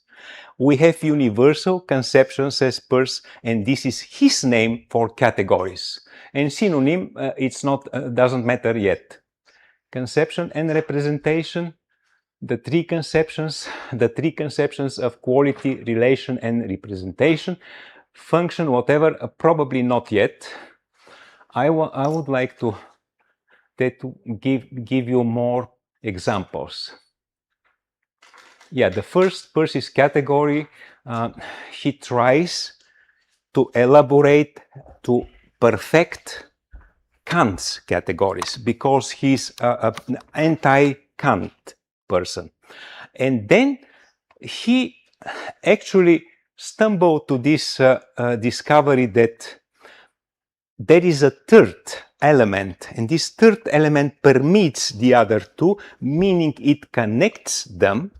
S1: We have universal conceptions as Peirce, and this is his name for categories. And synonym, it's not doesn't matter yet. Conception and representation. The three conceptions of quality, relation, and representation. Function, whatever, probably not yet. I would like to give you more examples. Yeah, the first Peirce's category, he tries to elaborate, to perfect Kant's categories, because he's an anti-Kant person. And then he actually stumbled to this discovery that there is a third element, and this third element permits the other two, meaning it connects them.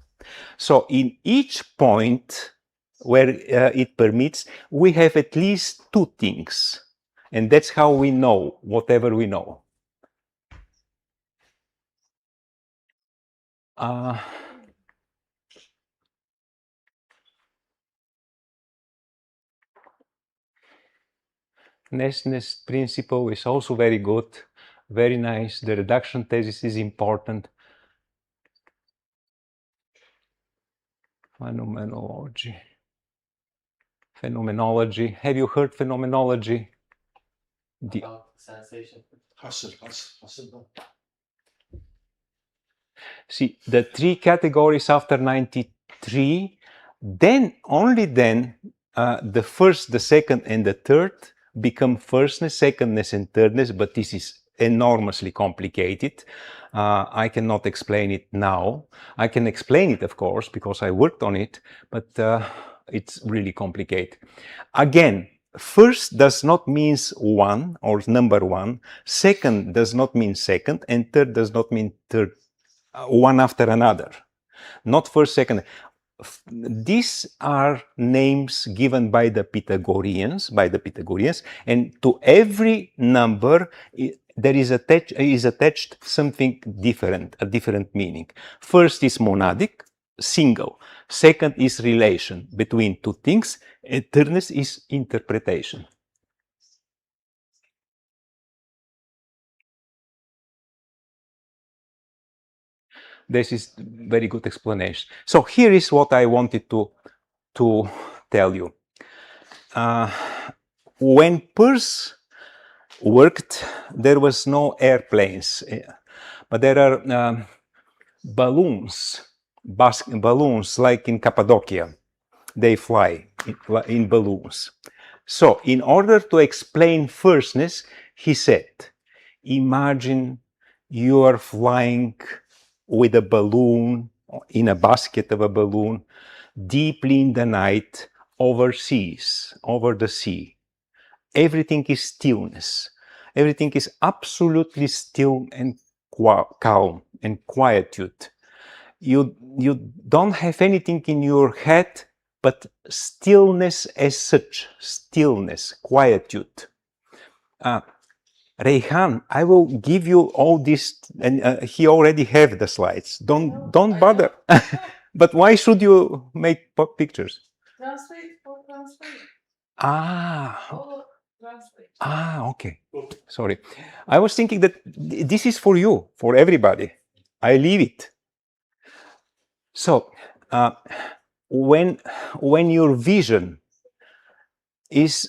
S1: So in each point where it permits, we have at least 2 things. And that's how we know whatever we know. Nest principle is also very good, very nice. The reduction thesis is important. Phenomenology. Have you heard phenomenology?
S2: About sensation.
S3: Hasır.
S1: See, the 3 categories after 93, then, only then, the first, the second, and the third become firstness, secondness, and thirdness, but this is enormously complicated. I cannot explain it now. I can explain it, of course, because I worked on it, but it's really complicated. Again, first does not mean 1 or number 1, second does not mean second, and third does not mean third, one after another. Not first, second. These are names given by the Pythagoreans, and to every number there is attached something different, a different meaning. First is monadic, single. Second is relation between 2 things. And thirdness is interpretation. This is very good explanation. So here is what I wanted to tell you. When Peirce worked, there was no airplanes, but there are balloons balloons like in Cappadocia. They fly in balloons. So in order to explain firstness, he said, imagine you are flying with a balloon, in a basket of a balloon, deeply in the night, overseas, over the sea. Everything is stillness. Everything is absolutely still and calm and quietude. You don't have anything in your head but stillness as such, stillness, quietude. Reyhan, I will give you all this, and he already have the slides. Don't bother. But why should you make pictures?
S4: Translate for translate.
S1: Ah,
S4: All translate.
S1: Okay. Sorry. I was thinking that this is for you, for everybody. I leave it. So, when your vision is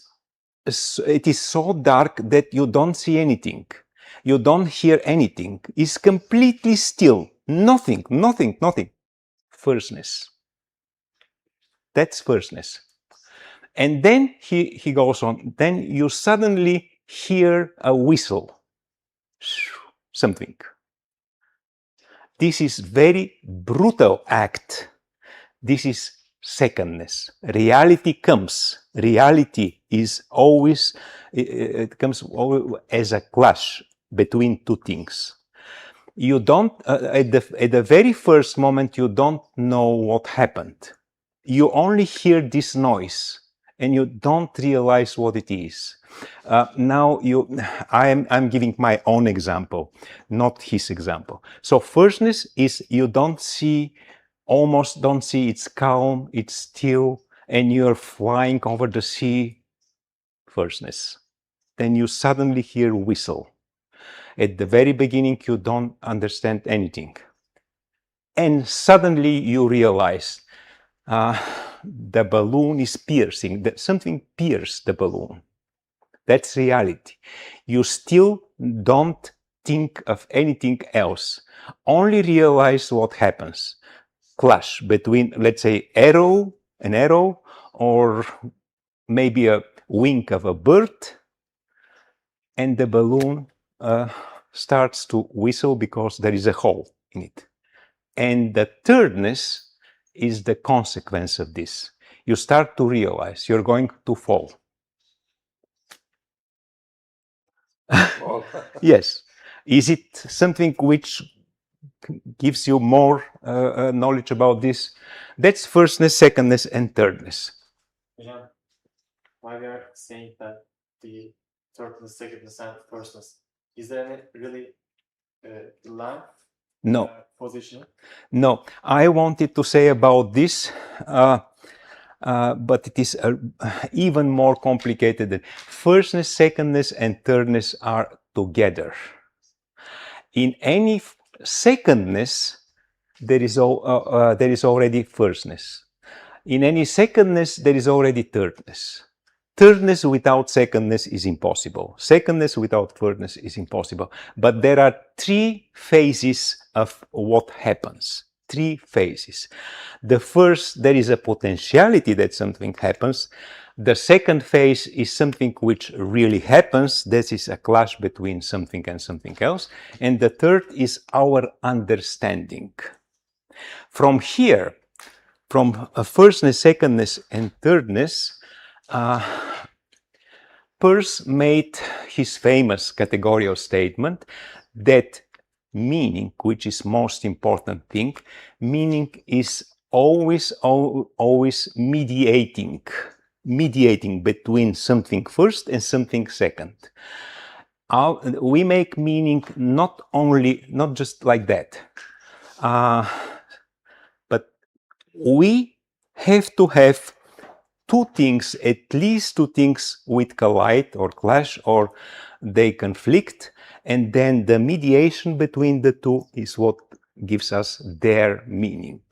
S1: so dark that you don't see anything, you don't hear anything, it's completely still, nothing. Firstness. That's firstness. And then he goes on, then you suddenly hear a whistle, something. This is very brutal act. This is secondness. Reality comes. Reality is always, it comes always as a clash between two things. You don't, at the very first moment, you don't know what happened. You only hear this noise and you don't realize what it is. Now I'm giving my own example, not his example. So firstness is you almost don't see, it's calm, it's still, and you're flying over the sea. Firstness. Then you suddenly hear whistle. At the very beginning, you don't understand anything. And suddenly you realize the balloon is piercing, that something pierced the balloon. That's reality. You still don't think of anything else. Only realize what happens. Clash between, let's say, an arrow, or maybe a wing of a bird, and the balloon starts to whistle because there is a hole in it. And the thirdness is the consequence of this. You start to realize you're going to fall. Yes. Is it something which gives you more knowledge about this? That's firstness, secondness, and thirdness.
S2: Hocam, why we are saying that the thirdness, secondness, and firstness, is there any really line?
S1: No.
S2: Position?
S1: No. I wanted to say about this, but it is even more complicated. Firstness, secondness, and thirdness are together. In any secondness, there is already firstness. In any secondness, there is already thirdness. Thirdness without secondness is impossible. Secondness without thirdness is impossible. But there are three phases of what happens. Three phases. The first, there is a potentiality that something happens. The second phase is something which really happens. This is a clash between something and something else. And the third is our understanding. From here, from firstness, secondness, and thirdness, Peirce made his famous categorical statement that meaning, which is most important thing, meaning is always mediating between something first and something second. We make meaning not just like that, but we have to have two things, at least two things, which collide or clash or they conflict, and then the mediation between the two is what gives us their meaning.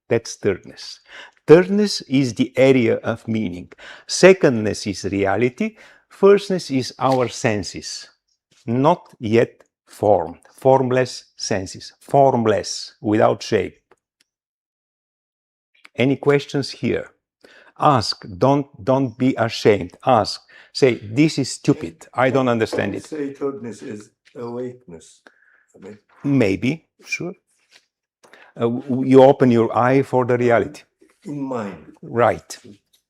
S1: That's thirdness. Thirdness is the area of meaning. Secondness is reality. Firstness is our senses, not yet formed, formless senses, formless, without shape. Any questions here? Ask. Don't be ashamed. Ask. Say, this is stupid. I don't understand it.
S9: Say thirdness is awakeness. I mean,
S1: Maybe, sure. You open your eye for the reality.
S9: in mind.
S1: Right.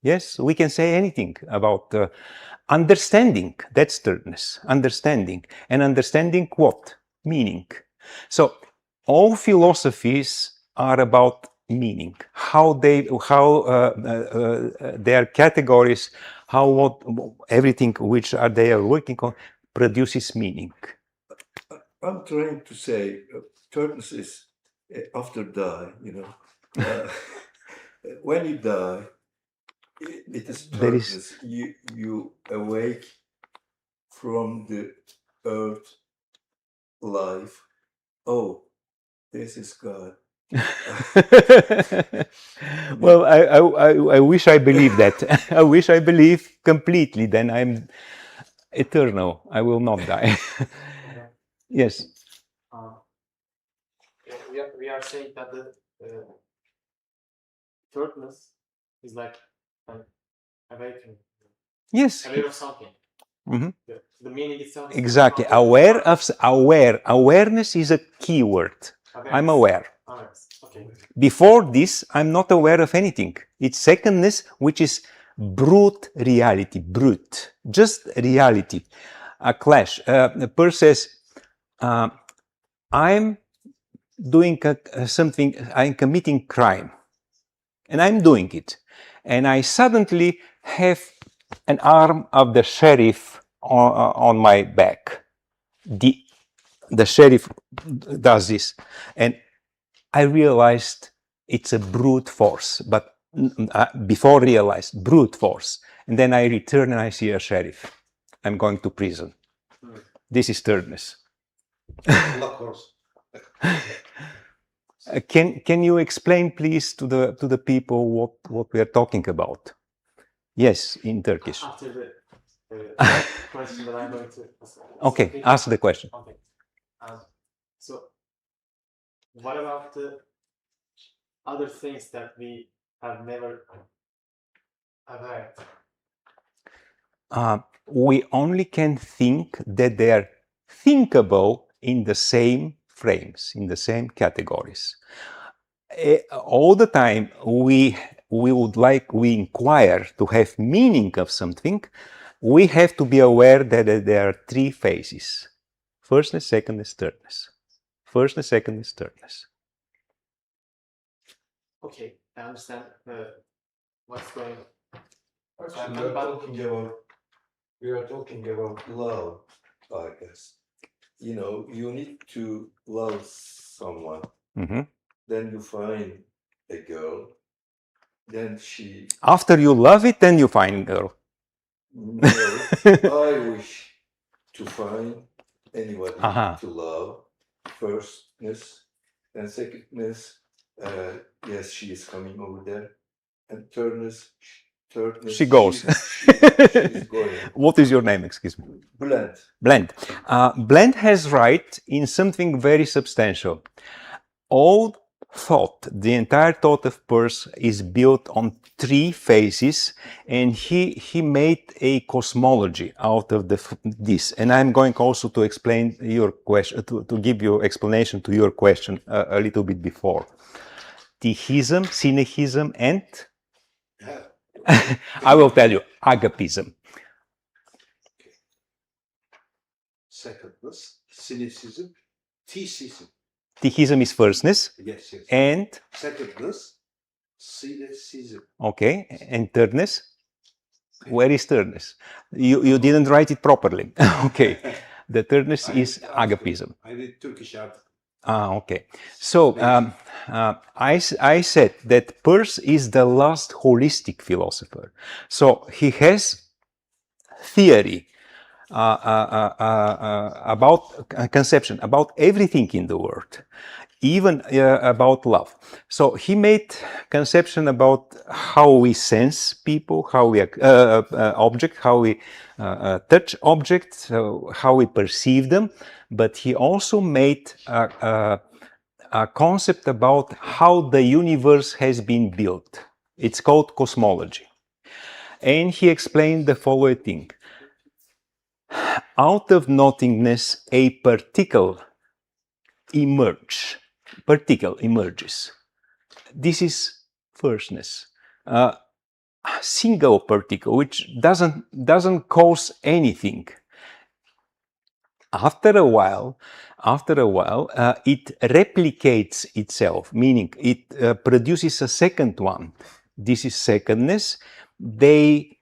S1: Yes, we can say anything about understanding. That's thirdness. Understanding. And understanding what? Meaning. So all philosophies are about meaning. How their categories, everything which they are working on produces meaning.
S9: I'm trying to say thirdness is after die, you know. When you die, it is
S1: There is-
S9: thirdness. You awake from the earth life. Oh, this is God.
S1: Well, I wish I believe that. I wish I believe completely. Then I'm eternal. I will not die. Yes.
S2: We are saying that the thirdness is like an awakening,
S1: Yes.
S2: aware of something.
S1: Mhm.
S2: The meaning itself. Is
S1: Exactly. Awareness is a key word. I'm aware.
S2: Awareness. Okay.
S1: Before this, I'm not aware of anything. It's secondness, which is brute reality, brute, just reality, a clash. Peirce says, I'm doing something, I'm committing crime, and I'm doing it. And I suddenly have an arm of the sheriff on my back. The sheriff does this, and I realized it's a brute force, but before realized brute force. And then I return and I see a sheriff. I'm going to prison. This is thirdness. Can you explain, please, to the people what we are talking about? Yes, in Turkish.
S2: After the question that I'm going to ask.
S1: Okay, ask the question.
S2: Okay. So, what about the other things that we have never aware?
S1: We only can think that they are thinkable in the same frames, in the same categories. All the time we inquire to have meaning of something, we have to be aware that there are three phases. Firstness, secondness, thirdness. Firstness, secondness, thirdness.
S2: Okay, I understand what's going on.
S9: We are talking about love, I guess. You know, you need to love someone.
S1: Mm-hmm.
S9: Then you find a girl. Then she.
S1: After you love it, then you find a girl.
S9: No, I wish to find anybody to love. Firstness, and secondness. Yes, she is coming over there. And thirdness.
S1: She goes.
S9: She's going.
S1: What is your name, excuse me?
S9: Blend.
S1: Blend. Blend has right in something very substantial. All thought, the entire thought of Peirce is built on three phases, and he made a cosmology out of this. And I'm going also to explain your question, to give you explanation to your question a little bit before. Theism, synehism, and I will tell you, agapism.
S3: Secondness, cynicism, theism.
S1: Theism is firstness.
S3: Yes, yes.
S1: And
S3: Secondness, cynicism.
S1: okay, and thirdness. Where is thirdness? You didn't write it properly. Okay, the thirdness is agapism.
S3: I did Turkish art.
S1: Okay. So I said that Peirce is the last holistic philosopher. So he has theory about conception, about everything in the world, even about love. So he made conception about how we sense people, how we object, how we touch objects, how we perceive them. But he also made a concept about how the universe has been built. It's called cosmology. And he explained the following thing. Out of nothingness, a particle emerges. This is firstness. A single particle which doesn't cause anything. After a while, it replicates itself, meaning it produces a second one. This is secondness. They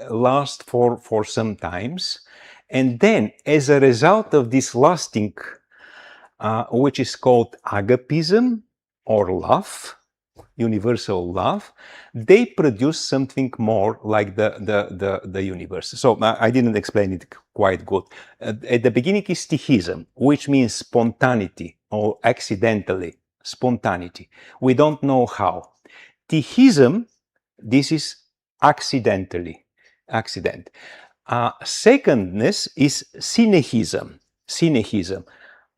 S1: last for some times, and then, as a result of this lasting, which is called agapism or love, universal love, they produce something more like the universe. So I didn't explain it quite good. At the beginning is stihism, which means spontaneity or accidentally, spontaneity. We don't know how. Theism, this is accidentally, accident. Secondness is synehism,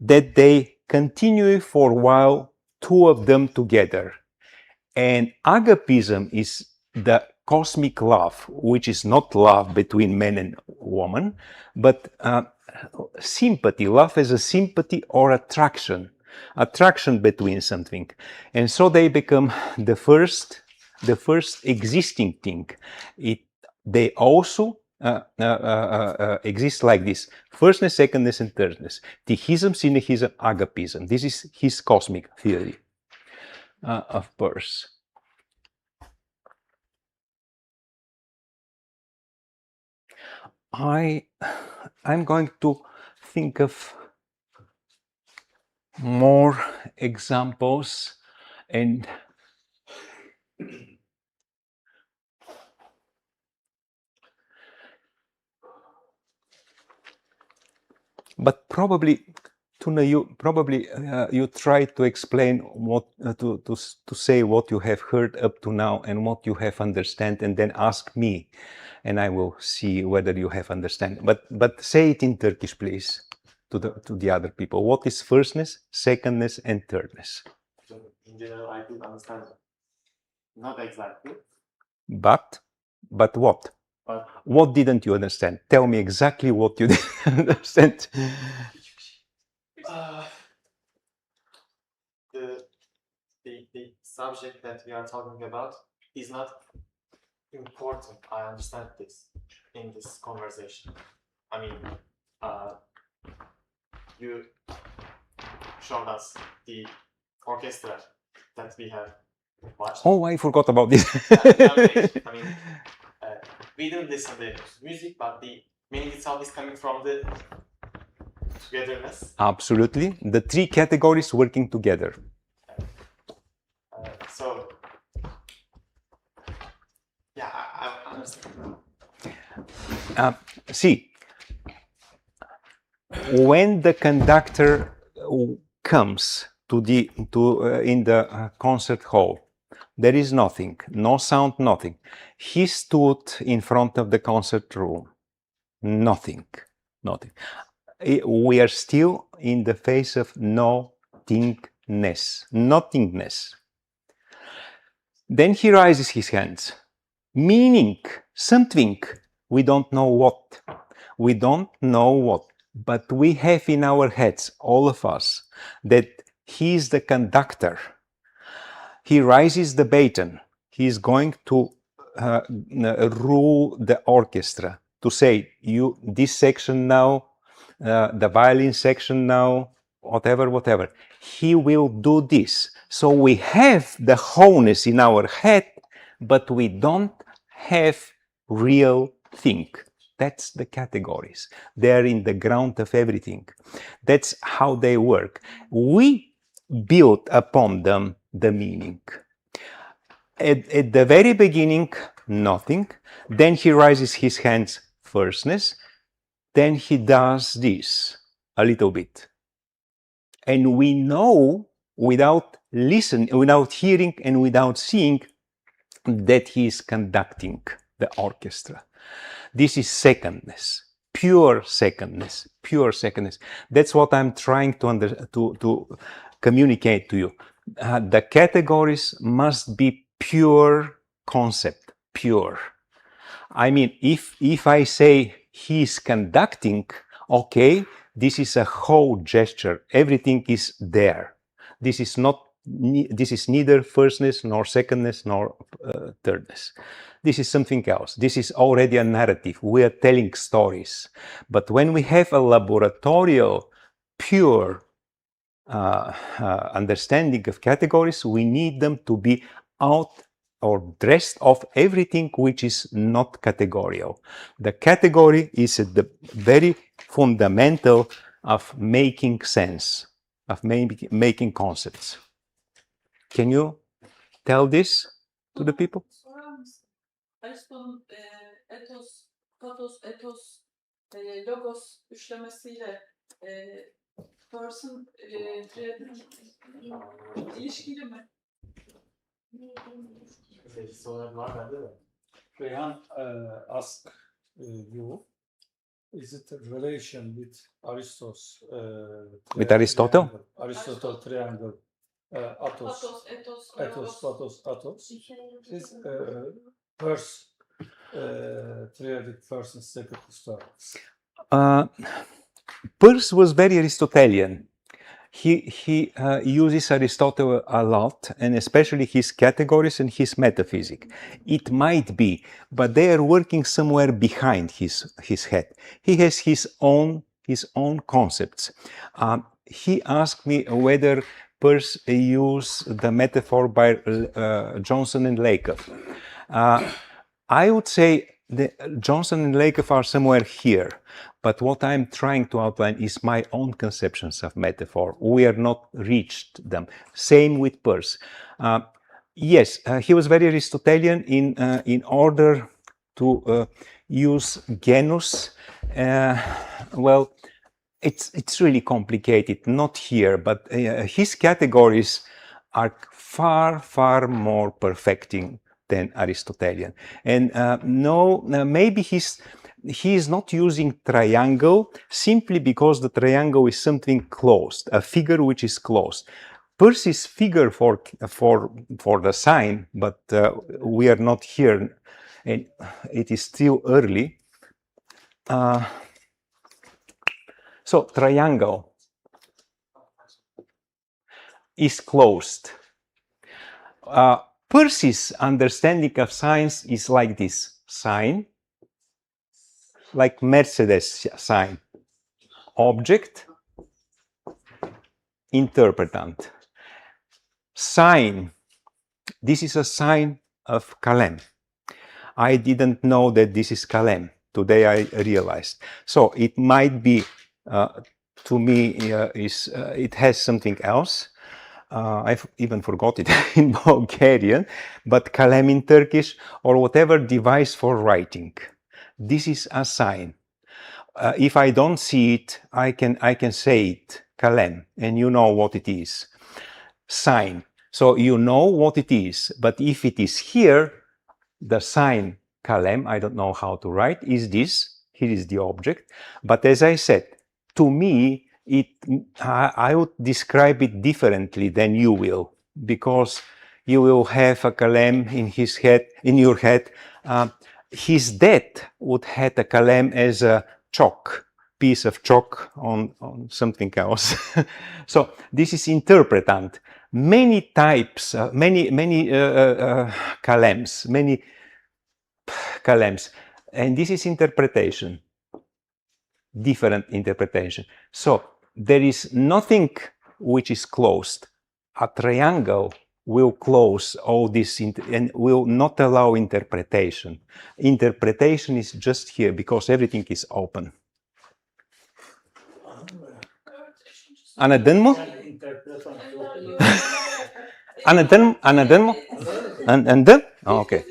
S1: that they continue for a while, two of them together. And agapism is the cosmic love, which is not love between man and woman, but sympathy, love as a sympathy or attraction between something. And so they become the first existing thing. They also exist like this: firstness, secondness, and thirdness. Theism, synehism, agapism. This is his cosmic theory of Peirce. I'm going to think of more examples, and but probably, Tuna, you try to explain what to say what you have heard up to now and what you have understand, and then ask me, and I will see whether you have understand. But say it in Turkish, please, to the other people. What is firstness, secondness, and thirdness?
S2: So in general, I could understand. Not exactly.
S1: But what?
S2: But
S1: What didn't you understand? Tell me exactly what you didn't understand.
S2: The subject that we are talking about is not important. I understand this in this conversation. I mean, you showed us the orchestra that we have watched.
S1: Oh, I forgot about this.
S2: I mean, we didn't listen to the music, but the meaning itself is coming from the togetherness.
S1: Absolutely. The three categories working together.
S2: So, yeah, I understand.
S1: See, when the conductor comes in the concert hall, there is nothing, no sound, nothing. He stood in front of the concert room. Nothing. We are still in the phase of nothingness. Then he raises his hands, meaning something. We don't know what. But we have in our heads, all of us, that he is the conductor. He raises the baton. He is going to rule the orchestra, to say, you, this section now, the violin section now, whatever. He will do this. So we have the wholeness in our head, but we don't have real thing. That's the categories. They're in the ground of everything. That's how they work. We build upon them the meaning. At the very beginning, nothing. Then he raises his hands, firstness. Then he does this a little bit. And we know, without listening, without hearing, and without seeing, that he is conducting the orchestra. This is secondness, pure secondness, pure secondness. That's what I'm trying to communicate to you. The categories must be pure concept, pure. I mean, if I say he's conducting, okay, this is a whole gesture. Everything is there. This is neither firstness nor secondness nor thirdness. This is something else. This is already a narrative. We are telling stories. But when we have a laboratorial, pure understanding of categories, we need them to be out or dressed of everything which is not categorial. The category is at the very fundamental of making sense, of making concepts. Can you tell this to the people?
S11: Sorar mısın? Aristo'nun etos, patos, etos, logos üçlemesiyle Peirce'ın ilişkili mi?
S2: Sorular var bende de.
S7: Reyhan ask you, is it a relation with Aristo's
S1: With Aristotle?
S7: Aristotle triangle, atos,
S11: Patos, etos,
S7: etos,
S11: logos.
S7: patos, atos. Is Peirce triadic first and second story.
S1: Peirce was very Aristotelian. He uses Aristotle a lot, and especially his categories and his metaphysics. It might be, but they are working somewhere behind his head. He has his own concepts. He asked me whether Peirce used the metaphor by Johnson and Lakoff. I would say that Johnson and Lakoff are somewhere here, but what I'm trying to outline is my own conceptions of metaphor. We are not reached them. Same with Peirce. Yes, he was very Aristotelian in order to use genus. Well, it's really complicated. Not here, but his categories are far more perfecting than Aristotelian. And maybe he is not using triangle simply because the triangle is something closed, a figure which is closed. Peirce is figure for the sign, but we are not here, and it is still early. So triangle is closed. Peirce's understanding of science is like this: sign, like Mercedes sign, object, interpretant. Sign, this is a sign of Kalem. I didn't know that this is Kalem. Today I realized. So it might be, to me, it has something else. I've even forgot it in Bulgarian, but kalem in Turkish, or whatever device for writing. This is a sign. If I don't see it, I can say it, kalem, and you know what it is. Sign. So you know what it is, but if it is here, the sign kalem, I don't know how to write, is this. Here is the object. But as I said, to me, I would describe it differently than you will, because you will have a kalem in your head. His dad would have a kalem as a piece of chalk on something else. So this is interpretant. Many types, many kalems, and this is interpretation. Different interpretation. So there is nothing which is closed. A triangle will close all this and will not allow interpretation. Interpretation is just here because everything is open. Anladın mı? Anladın mı? Anladın? Okay.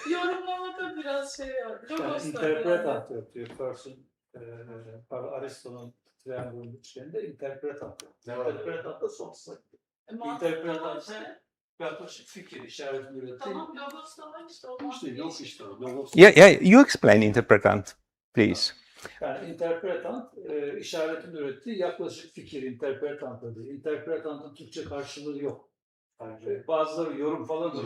S11: Yorumlamada biraz şey var.
S7: Interpretant diyor Peirce'ın Aristo'nun triangle üçgeninde interpretant. Interpretant da son sayı. Interpretant Yaklaşık fikir işaretini üretti.
S11: Tamam logos da var işte. Ondan
S3: İşte yok işte. Logos.
S1: Yeah, you explain interpretant, please.
S7: Yani interpretant işaretini üretti. Yaklaşık fikir interpretant adı. Interpretantın Türkçe karşılığı yok. Yani bazıları yorum falan diyor.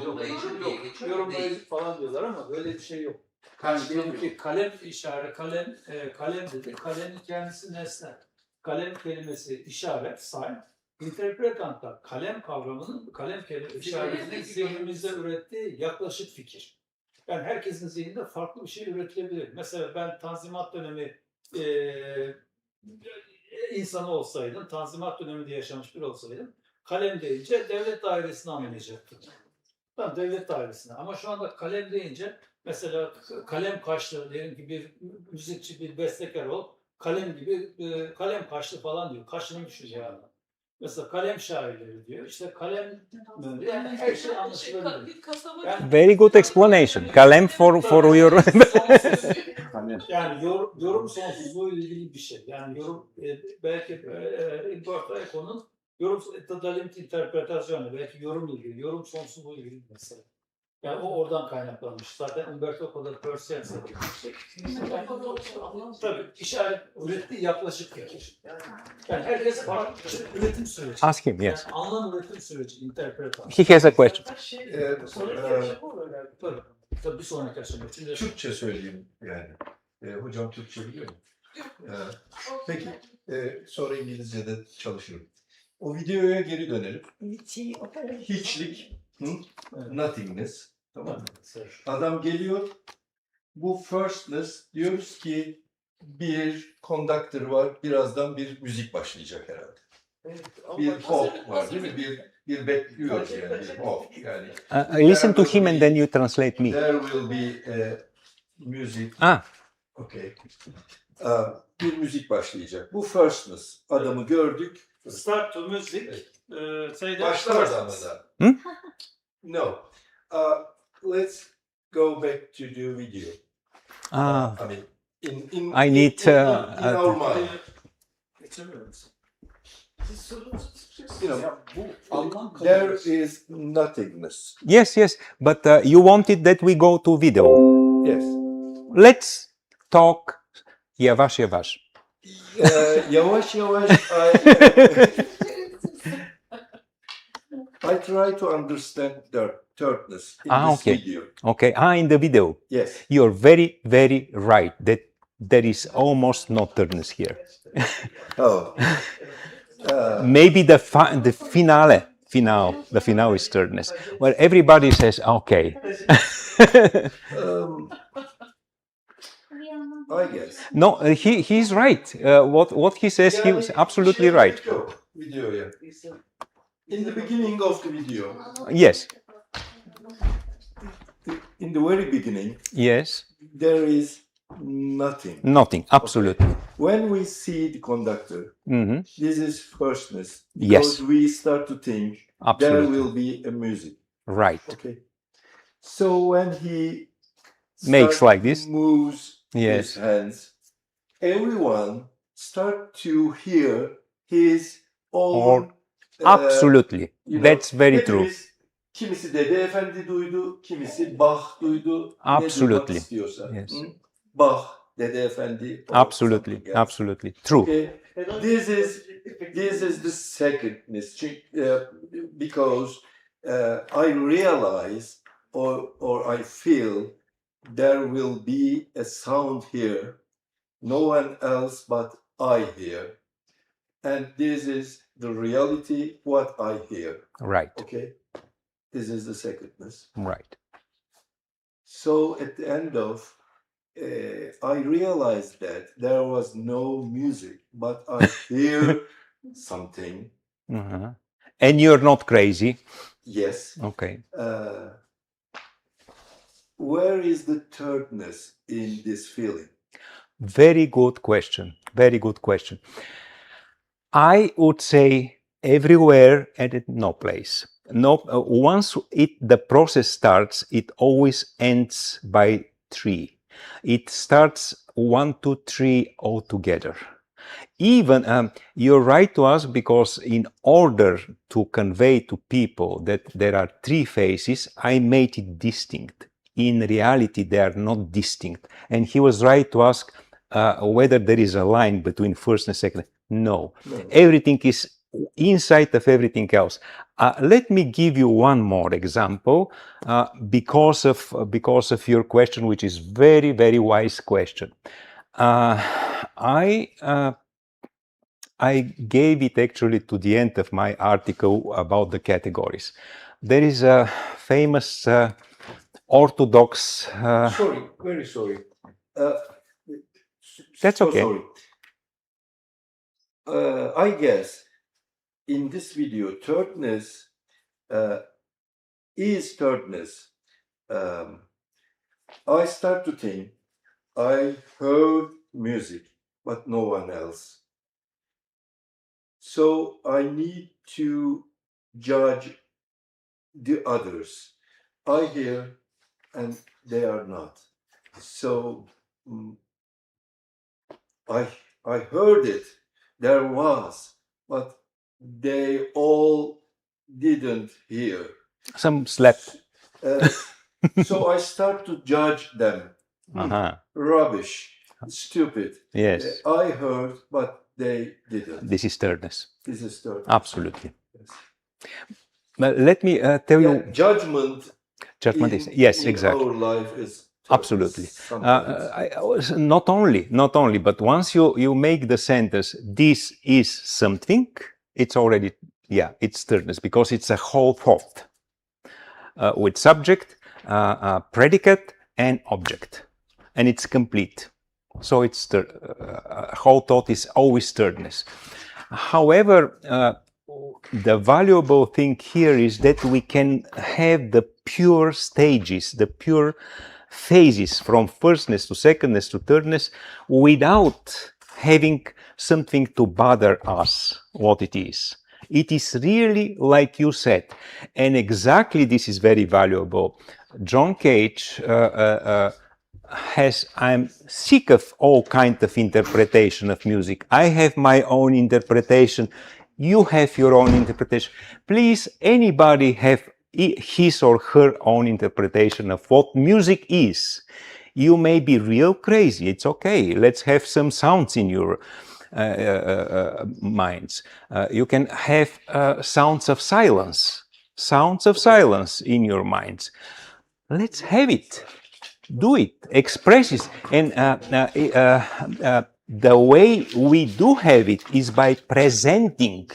S7: Yorumlayıcı falan diyorlar ama böyle bir şey yok. Yani diyelim ki kalem işaret, kalem dedi. Kalemin kendisi nesne. Kalem kelimesi işaret, sign. Interpretant da kalem kavramının, kalem kelimesi işaretinin zihnimizde ürettiği yaklaşık fikir. Yani herkesin zihninde farklı bir şey üretilebilir. Mesela ben Tanzimat dönemi insanı olsaydım, Tanzimat döneminde yaşamış biri olsaydım, kalem deyince devlet dairesini anlayacaktım. Ben devlet dairesine. Ama şu anda kalem deyince mesela kalem kaşlı, diyelim ki bir müzikçi, bir bestekar ol, kalem gibi kalem kaşlı falan diyor. Kaşını düşürüyor yani. Mesela kalem şairleri diyor. İşte kalem yani her şey anlaşılabilir.
S11: Bir kasaba
S7: Yani
S1: Very good explanation. Kalem for your...
S7: yani yorum sonsuzluğu ile ilgili bir şey. Yani yorum belki Umberto Eco'nun yorum totality interpretasyonu belki yorumla ilgili, yorum sonsuzluğu ile ilgili mesela. Yani o oradan kaynaklanmış. Zaten Umberto Eco'da Peirce tabii işaret ürettiği yaklaşık fikir. Yani herkes farklı üretim süreci.
S1: Ask him, yes.
S7: Yani anlam üretim süreci, interpretasyon.
S1: He has a question.
S7: Tabii bir sonraki aşama. Şimdi
S9: Türkçe söyleyeyim yani. Hocam Türkçe biliyor mu? Peki, sonra İngilizce'de çalışırım. O videoya geri dönelim. Hiçlik, nothingness. Tamam mı? Adam geliyor. Bu firstness, diyoruz ki bir conductor var. Birazdan bir müzik başlayacak herhalde. Bir hope var değil mi? Bir bekliyoruz yani. Bir hope yani.
S1: Listen to him and then you translate me.
S9: There will be a music. Okay. Bir müzik başlayacak. Bu firstness. Adamı gördük.
S7: Start to music.
S9: Başlamadan da. No. Let's go back to the video. I mean, in
S1: I need
S9: in our mind. You know, there is nothingness.
S1: Yes, but you wanted that we go to video.
S9: Yes.
S1: Let's talk yavaş yavaş.
S9: Yavaş yavaş I try to understand the thirdness in this
S1: Okay.
S9: video.
S1: Okay. In the video.
S9: Yes.
S1: You're very, very right that there is almost no thirdness here.
S9: Oh.
S1: Maybe the finale is thirdness, where everybody says, okay.
S9: I guess.
S1: No, he's right. What he says, he was absolutely right.
S9: Video, yeah. In the beginning of the video.
S1: Yes.
S9: In the very beginning.
S1: Yes.
S9: There is nothing.
S1: Nothing, absolutely.
S9: Okay. When we see the conductor, this is firstness.
S1: Yes.
S9: Because we start to think
S1: Absolutely.
S9: there will be a music.
S1: Right.
S9: Okay. So when he
S1: makes like this,
S9: moves
S1: yes,
S9: his hands, everyone start to hear his own.
S1: Absolutely. That's very true.
S9: Kimisi Dede Efendi duydu, kimisi Bach duydu.
S1: Absolutely.
S9: Ne istiyorsa.
S1: Yes.
S9: Bach, Dede Efendi.
S1: Absolutely. True.
S9: Okay. This is the secondness because I realize or I feel there will be a sound here, no one else but I hear. And this is the reality, what I hear.
S1: Right.
S9: Okay. This is the secondness.
S1: Right.
S9: So at the end of, I realized that there was no music, but I hear something.
S1: And you're not crazy.
S9: Yes.
S1: Okay.
S9: Where is the thirdness in this feeling?
S1: Very good question. Very good question. I would say everywhere and at no place. No, once the process starts, it always ends by 3. It starts 1, 2, 3 all together. Even you're right to ask, because in order to convey to people that there are three phases, I made it distinct. In reality, they are not distinct. And he was right to ask whether there is a line between first and second. No. Everything is inside of everything else. Let me give you one more example because of your question, which is very, very wise question. I gave it actually to the end of my article about the categories. There is a famous orthodox.
S9: Sorry, very sorry.
S1: That's
S9: so
S1: okay.
S9: Sorry. I guess in this video, thirdness is thirdness. I start to think I heard music, but no one else. So I need to judge the others. I hear and they are not. So I heard it. There was, but they all didn't hear.
S1: Some slept.
S9: So I start to judge them. Rubbish, stupid.
S1: Yes.
S9: I heard, but they didn't.
S1: This is thirdness.
S9: This is thirdness.
S1: Absolutely. Yes. But let me tell you.
S9: Judgment.
S1: Judgment is, yes,
S9: in
S1: exactly.
S9: Our life is
S1: absolutely. Not only, but once you make the sentence, this is something, it's already, yeah, it's thirdness, because it's a whole thought with subject, predicate, and object, and it's complete. So it's whole thought is always thirdness. However, the valuable thing here is that we can have the pure stages, the pure phases from firstness to secondness to thirdness without having something to bother us what it is. It is really like you said, and exactly this is very valuable. John Cage I'm sick of all kinds of interpretation of music. I have my own interpretation. You have your own interpretation. Please, anybody have his or her own interpretation of what music is. You may be real crazy. It's okay. Let's have some sounds in your minds. You can have sounds of silence. Sounds of silence in your minds. Let's have it. Do it. Express it. And the way we do have it is by presenting.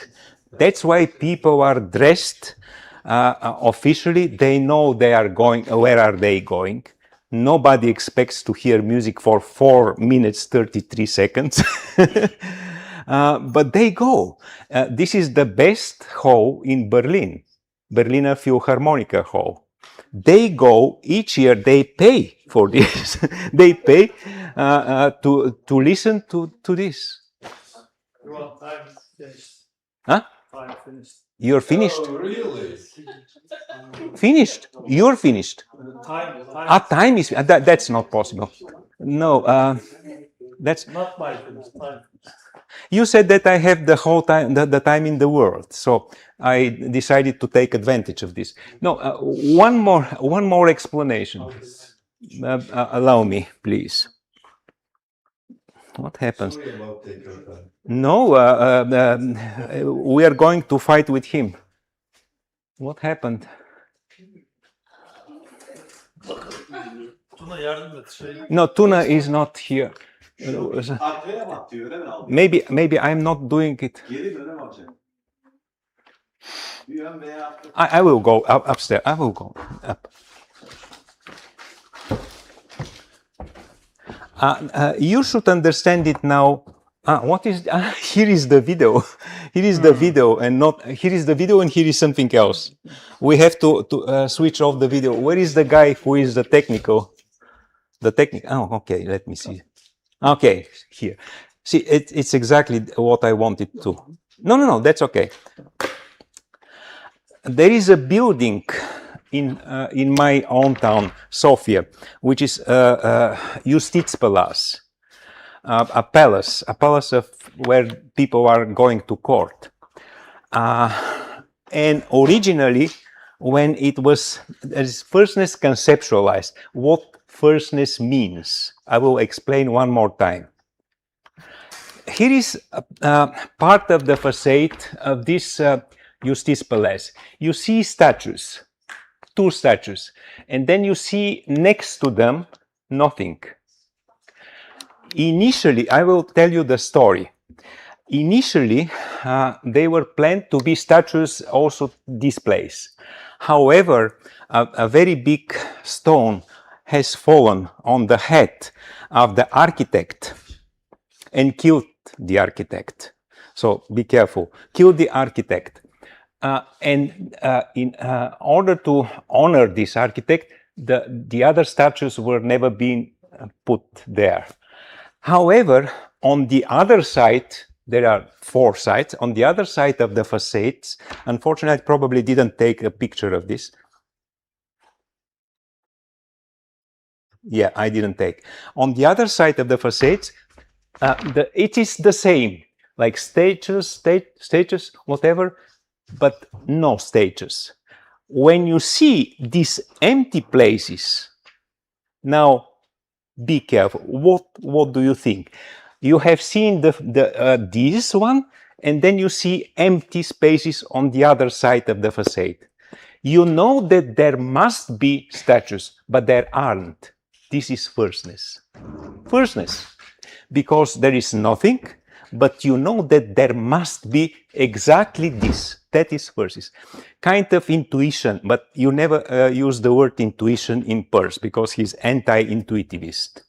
S1: That's why people are dressed officially. They know they are going. Where are they going? Nobody expects to hear music for 4 minutes 33 seconds. But they go. This is the best hall in Berlin, Berliner Philharmoniker Hall. They go each year. They pay for this. They pay to listen to this.
S6: Well, I'm finished.
S1: Huh?
S6: I'm finished.
S1: You're finished.
S9: Oh, really?
S1: Finished. You're finished. Time is that's not possible. No, that's
S6: not my finish. Time.
S1: You said that I have the whole time, the time in the world, so I decided to take advantage of this. No, one more explanation. Allow me, please. What happens?
S9: Sorry about taking your time.
S1: No, we are going to fight with him. What happened? No, Tuna is not here. Maybe I'm not doing it. I will go upstairs. I will go up. You should understand it now. What is? Here is the video. Here is the video, and not. Here is the video, and here is something else. We have to switch off the video. Where is the guy who is the technical? Oh, okay. Let me see. Okay, here. See, it's exactly what I wanted to. No. That's okay. There is a building in my own town, Sofia, which is Justizpalast. a palace of where people are going to court. And originally, when it was firstness conceptualized, what firstness means, I will explain one more time. Here is part of the facade of this Justice Palace. You see statues, 2 statues, and then you see next to them nothing. Initially, I will tell you the story. Initially, they were planned to be statues also this place. However, a very big stone has fallen on the head of the architect and killed the architect. So be careful. Kill the architect. And in order to honor this architect, the other statues were never being put there. However, on the other side, there are 4 sides. On the other side of the facades, unfortunately, I probably didn't take a picture of this. Yeah, I didn't take. On the other side of the facades, it is the same, like stages, whatever, but no stages. When you see these empty places, now be careful. What do you think? You have seen this one, and then you see empty spaces on the other side of the facade. You know that there must be statues, but there aren't. This is firstness. Firstness. Because there is nothing, but you know that there must be exactly this. That is firstness. Kind of intuition, but you never use the word intuition in Peirce because he's anti-intuitivist.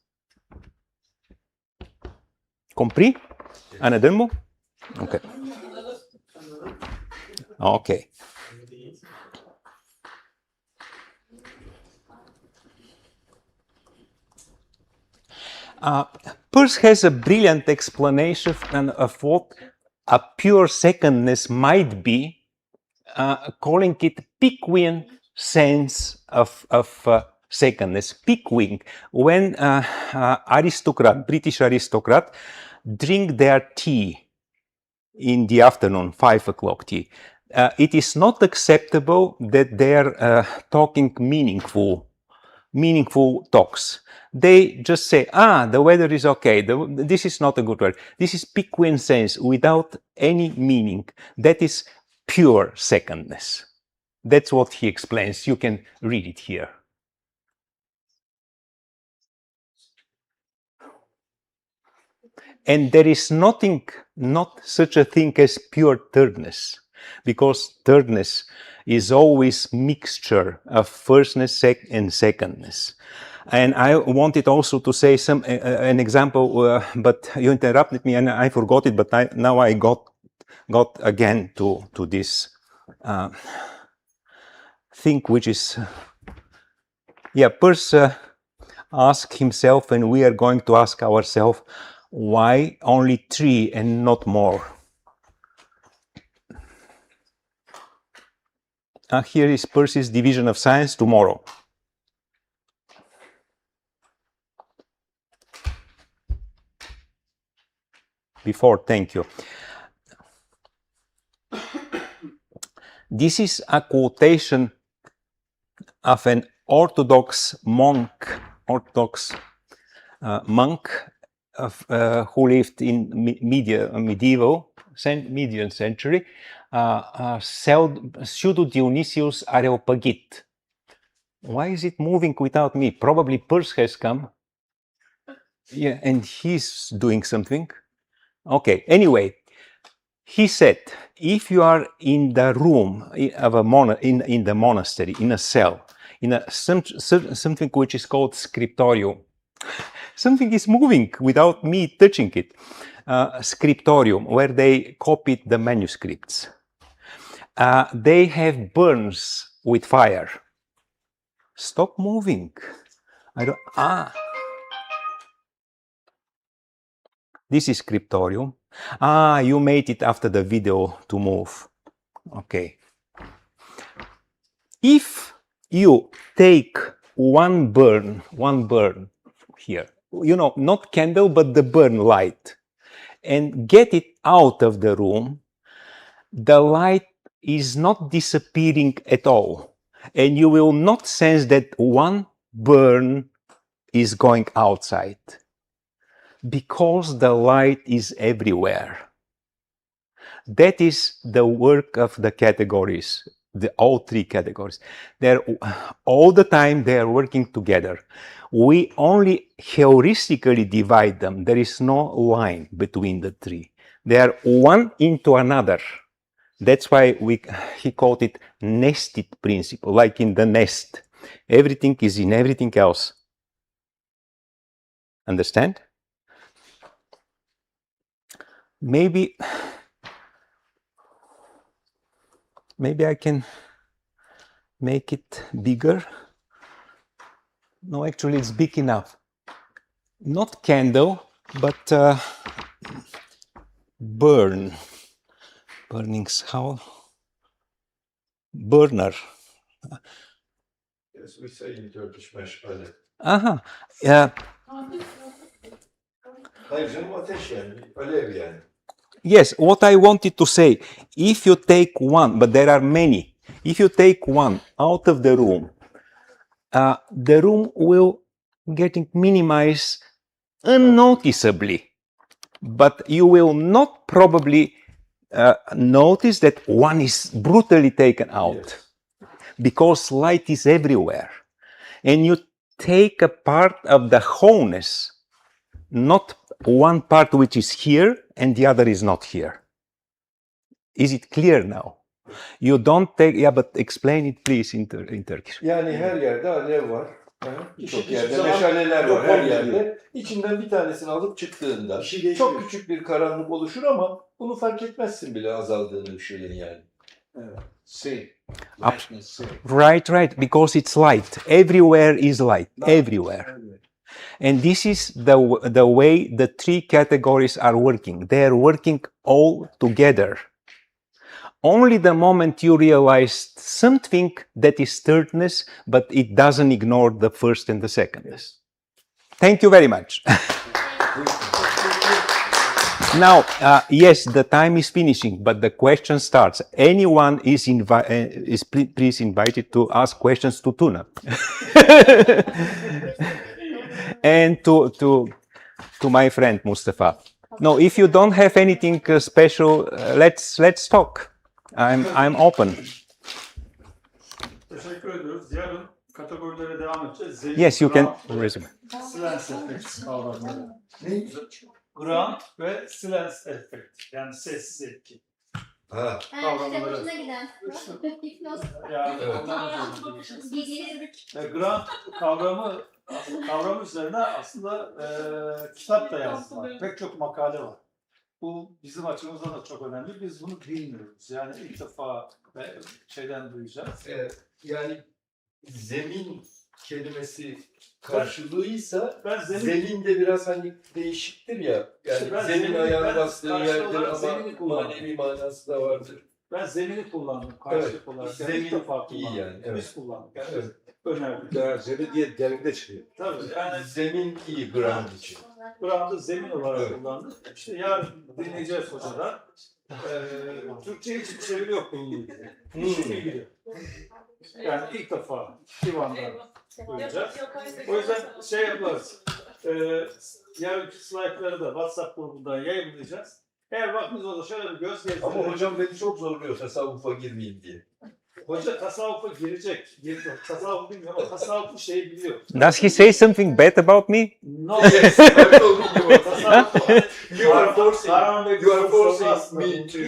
S1: Compris? Another mot? Okay. Okay. Peirce has a brilliant explanation of what a pure secondness might be, calling it Pickwin sense of secondness. Pickwin, when British aristocrat, drink their tea in the afternoon, 5 o'clock tea. It is not acceptable that they are talking meaningful talks. They just say, the weather is okay, this is not a good weather. This is Pickwin sense without any meaning. That is pure secondness. That's what he explains. You can read it here. And there is not such a thing as pure thirdness, because thirdness is always mixture of firstness and secondness. And I wanted also to say an example, but you interrupted me and I forgot it. But now I got again to this thing, which is Peirce asked himself, and we are going to ask ourselves, why only 3 and not more? Here is Peirce's division of science tomorrow. Thank you. This is a quotation of an Orthodox monk who lived in medieval century, Pseudo Dionysius Areopagite. Why is it moving without me? Probably Peirce has come. Yeah, and he's doing something. Okay, anyway, he said, if you are in the room of in the monastery, in a cell, in something which is called scriptorium, something is moving without me touching it. Scriptorium, where they copied the manuscripts. They have burns with fire. Stop moving. This is scriptorium. You made it after the video to move. Okay. If you take one burn here, you know, not candle, but the burn light, and get it out of the room, the light is not disappearing at all. And you will not sense that one burn is going outside, because the light is everywhere. That is the work of the categories, all three categories. They're all the time they are working together. We only heuristically divide them. There is no line between the three. They are one into another. That's why he called it nested principle, like in the nest. Everything is in everything else. Understand? Maybe I can make it bigger. No, actually it's big enough. Not candle, but burnings, how? Burner.
S9: Yes, we say in Turkish meşale.
S1: Aha.
S9: Hayır canım, ateş yani. Alev yani.
S1: Yes, what I wanted to say, if you take one, but there are many, if you take one out of the room will getting minimized unnoticeably, but you will not probably notice that one is brutally taken out.
S9: Yes.
S1: Because light is everywhere. And you take a part of the wholeness, not one part which is here and the other is not here. Is it clear now? You don't take, yeah, but explain it please in Turkish.
S9: Yani her yerde alev var. Birçok yerde
S3: zaman
S9: meşaleler
S3: yok
S9: var her
S3: olmuyor.
S9: yerde. İçinden bir tanesini alıp çıktığında
S3: Bir şey değişmiyor.
S9: çok küçük bir karanlık oluşur ama bunu fark etmezsin bile azaldığını ışığın yani.
S3: Evet. Same.
S1: Up.
S3: Lightness, same.
S1: Right, because it's light. Everywhere is light, everywhere.
S3: Evet.
S1: And this is the way the three categories are working. They are working all together. Only the moment you realize something that is thirdness, but it doesn't ignore the first and the second. Thank you very much. Now, yes, the time is finishing, but the question starts. Anyone is please invited to ask questions to Tuna. And to my friend Mustafa. No, if you don't have anything special, let's talk. I'm open.
S8: Teşekkür ediyoruz. Yarın kategorilere devam edeceğiz. Zemin,
S1: Yes, you can
S8: ground ve
S1: resume.
S8: silence effect kavramları. Ground ve silence effect, yani sessiz etki.
S9: Ha.
S8: Kavramları.
S11: Hoşuna giden. Hipnoz.
S8: Yani ground kavramı üzerine aslında kitap da yazdılar. Pek çok makale var. Bu bizim açımızdan da çok önemli. Biz bunu bilmiyoruz. Yani ilk defa şeyden duyacağız.
S9: Yani zemin kelimesi karşılığıysa
S8: Ben
S9: zemin de biraz hani değişiktir ya. Yani zemin ayağına bastığı yerdir ama manevi manası da vardır.
S8: Ben zemini kullandım. Karşılık olarak.
S9: Zemin
S8: ilk defa
S9: iyi
S8: kullandım.
S9: yani. Evet.
S8: Biz kullandık. Yani
S9: Evet.
S8: önerdik.
S3: Ya zemin diye dergide çıkıyor.
S8: Tabii yani
S9: Zemin iyi ground için.
S8: Ground'ı zemin olarak
S9: Evet.
S8: kullandık. İşte yarın dinleyeceğiz hocadan. Türkçe hiçbir çeviri yok bu İngilizce. Hiçbir bilgi yok. Yani ilk defa Divan'dan duyacağız. O yüzden şey yaparız. Yarınki slaytları da WhatsApp grubunda yayınlayacağız. Eğer vaktiniz olursa şöyle bir göz gezdirin.
S9: Ama hocam beni çok zorluyor tasavvufa girmeyeyim diye.
S8: Hoca tasavvufa girecek. Tasavvuf bilmiyor ama tasavvufun şeyi biliyor.
S1: Does he say something bad about me?
S8: No.
S9: Yes, I told you. You are forcing me to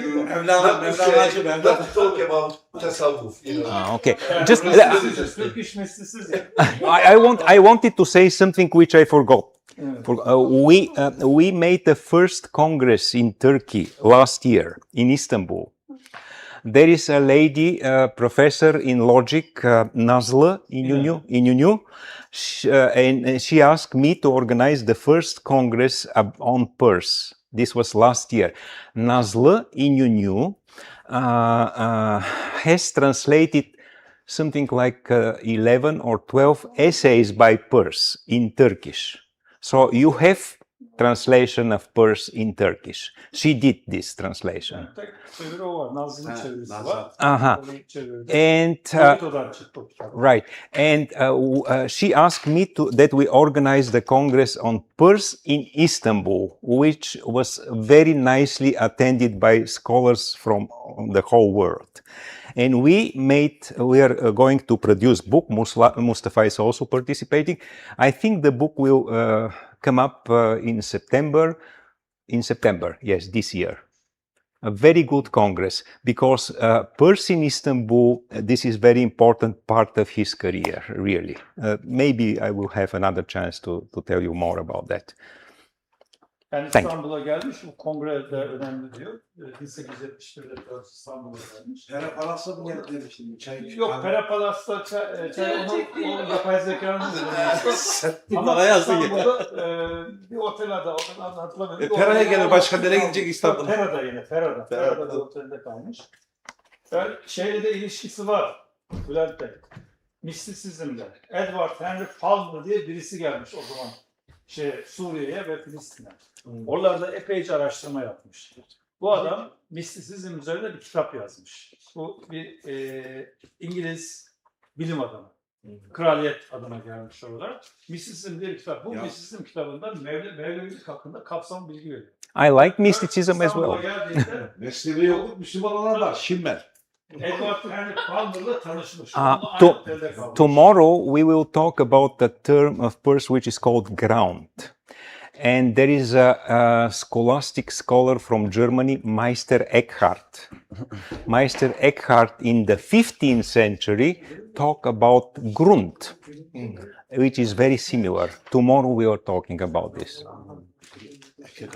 S9: not talk about tasavvuf. You know.
S1: Okay. Just
S8: Türk iş meslesiz ya.
S1: I wanted to say something which I forgot. We made the first congress in Turkey last year in Istanbul. There is a lady, professor in logic, Nazlı İnönü, and she asked me to organize the first congress on Peirce. This was last year. Nazlı İnönü has translated something like 11 or 12 essays by Peirce in Turkish. So you have translation of Peirce in Turkish. She did this translation.
S8: Tek çeviri o var. Nazlı'nın çevirisi var.
S1: Aha.
S8: Onu çevirdi.
S1: And
S8: Toronto'dan çıktı o kitap.
S1: right, and she asked me that we organize the congress on Peirce in Istanbul, which was very nicely attended by scholars from the whole world. And we are going to produce book. Mustafa is also participating. I think the book will come up in September. Yes, this year. A very good congress, because Peirce in Istanbul, this is very important part of his career, really. Maybe I will have another chance to tell you more about that.
S8: Yani
S1: Thank you.
S8: İstanbul'a gelmiş, bu kongrede önemli diyor. 1871'de Peirce İstanbul'a gelmiş.
S3: Pera Palas'a mı geldi demiştin?
S8: Yok, Pera Palas'ta çay onu yapay zekanın ama
S12: Bana yazdın ya.
S8: İstanbul'da bir otel adı, onu hatırlamıyorum.
S12: Pera'ya gelir, başka nereye gidecek İstanbul'a?
S8: Pera'da yine, Pera'da otelde kalmış. Yani şeyle de ilişkisi var Bülent Bey. Mistisizmle. Edward Henry Palmer diye birisi gelmiş o zaman Suriye'ye ve Filistin'e. Oralarda epeyce araştırma yapmış. Bu adam mistisizm üzerine bir kitap yazmış. Bu bir İngiliz bilim adamı. Kraliyet adına gelmiş olarak. Mistisizm diye bir kitap. Bu mistisizm kitabında Mevlevilik hakkında kapsam bilgi veriyor.
S1: I like mysticism as well.
S3: Mesleği yok, Müslüman olanlar var. Şimmer.
S8: Edward Henry Palmer'la tanışmış.
S1: Tomorrow we will talk about the term of Peirce which is called ground. And there is a scholastic scholar from Germany, Meister Eckhart. Meister Eckhart in the 15th century talk about Grund, which is very similar. Tomorrow we are talking about this.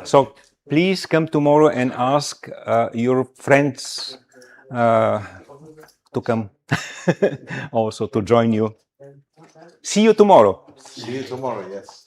S1: So please come tomorrow and ask your friends to come also to join you. See you tomorrow.
S9: See you tomorrow, yes.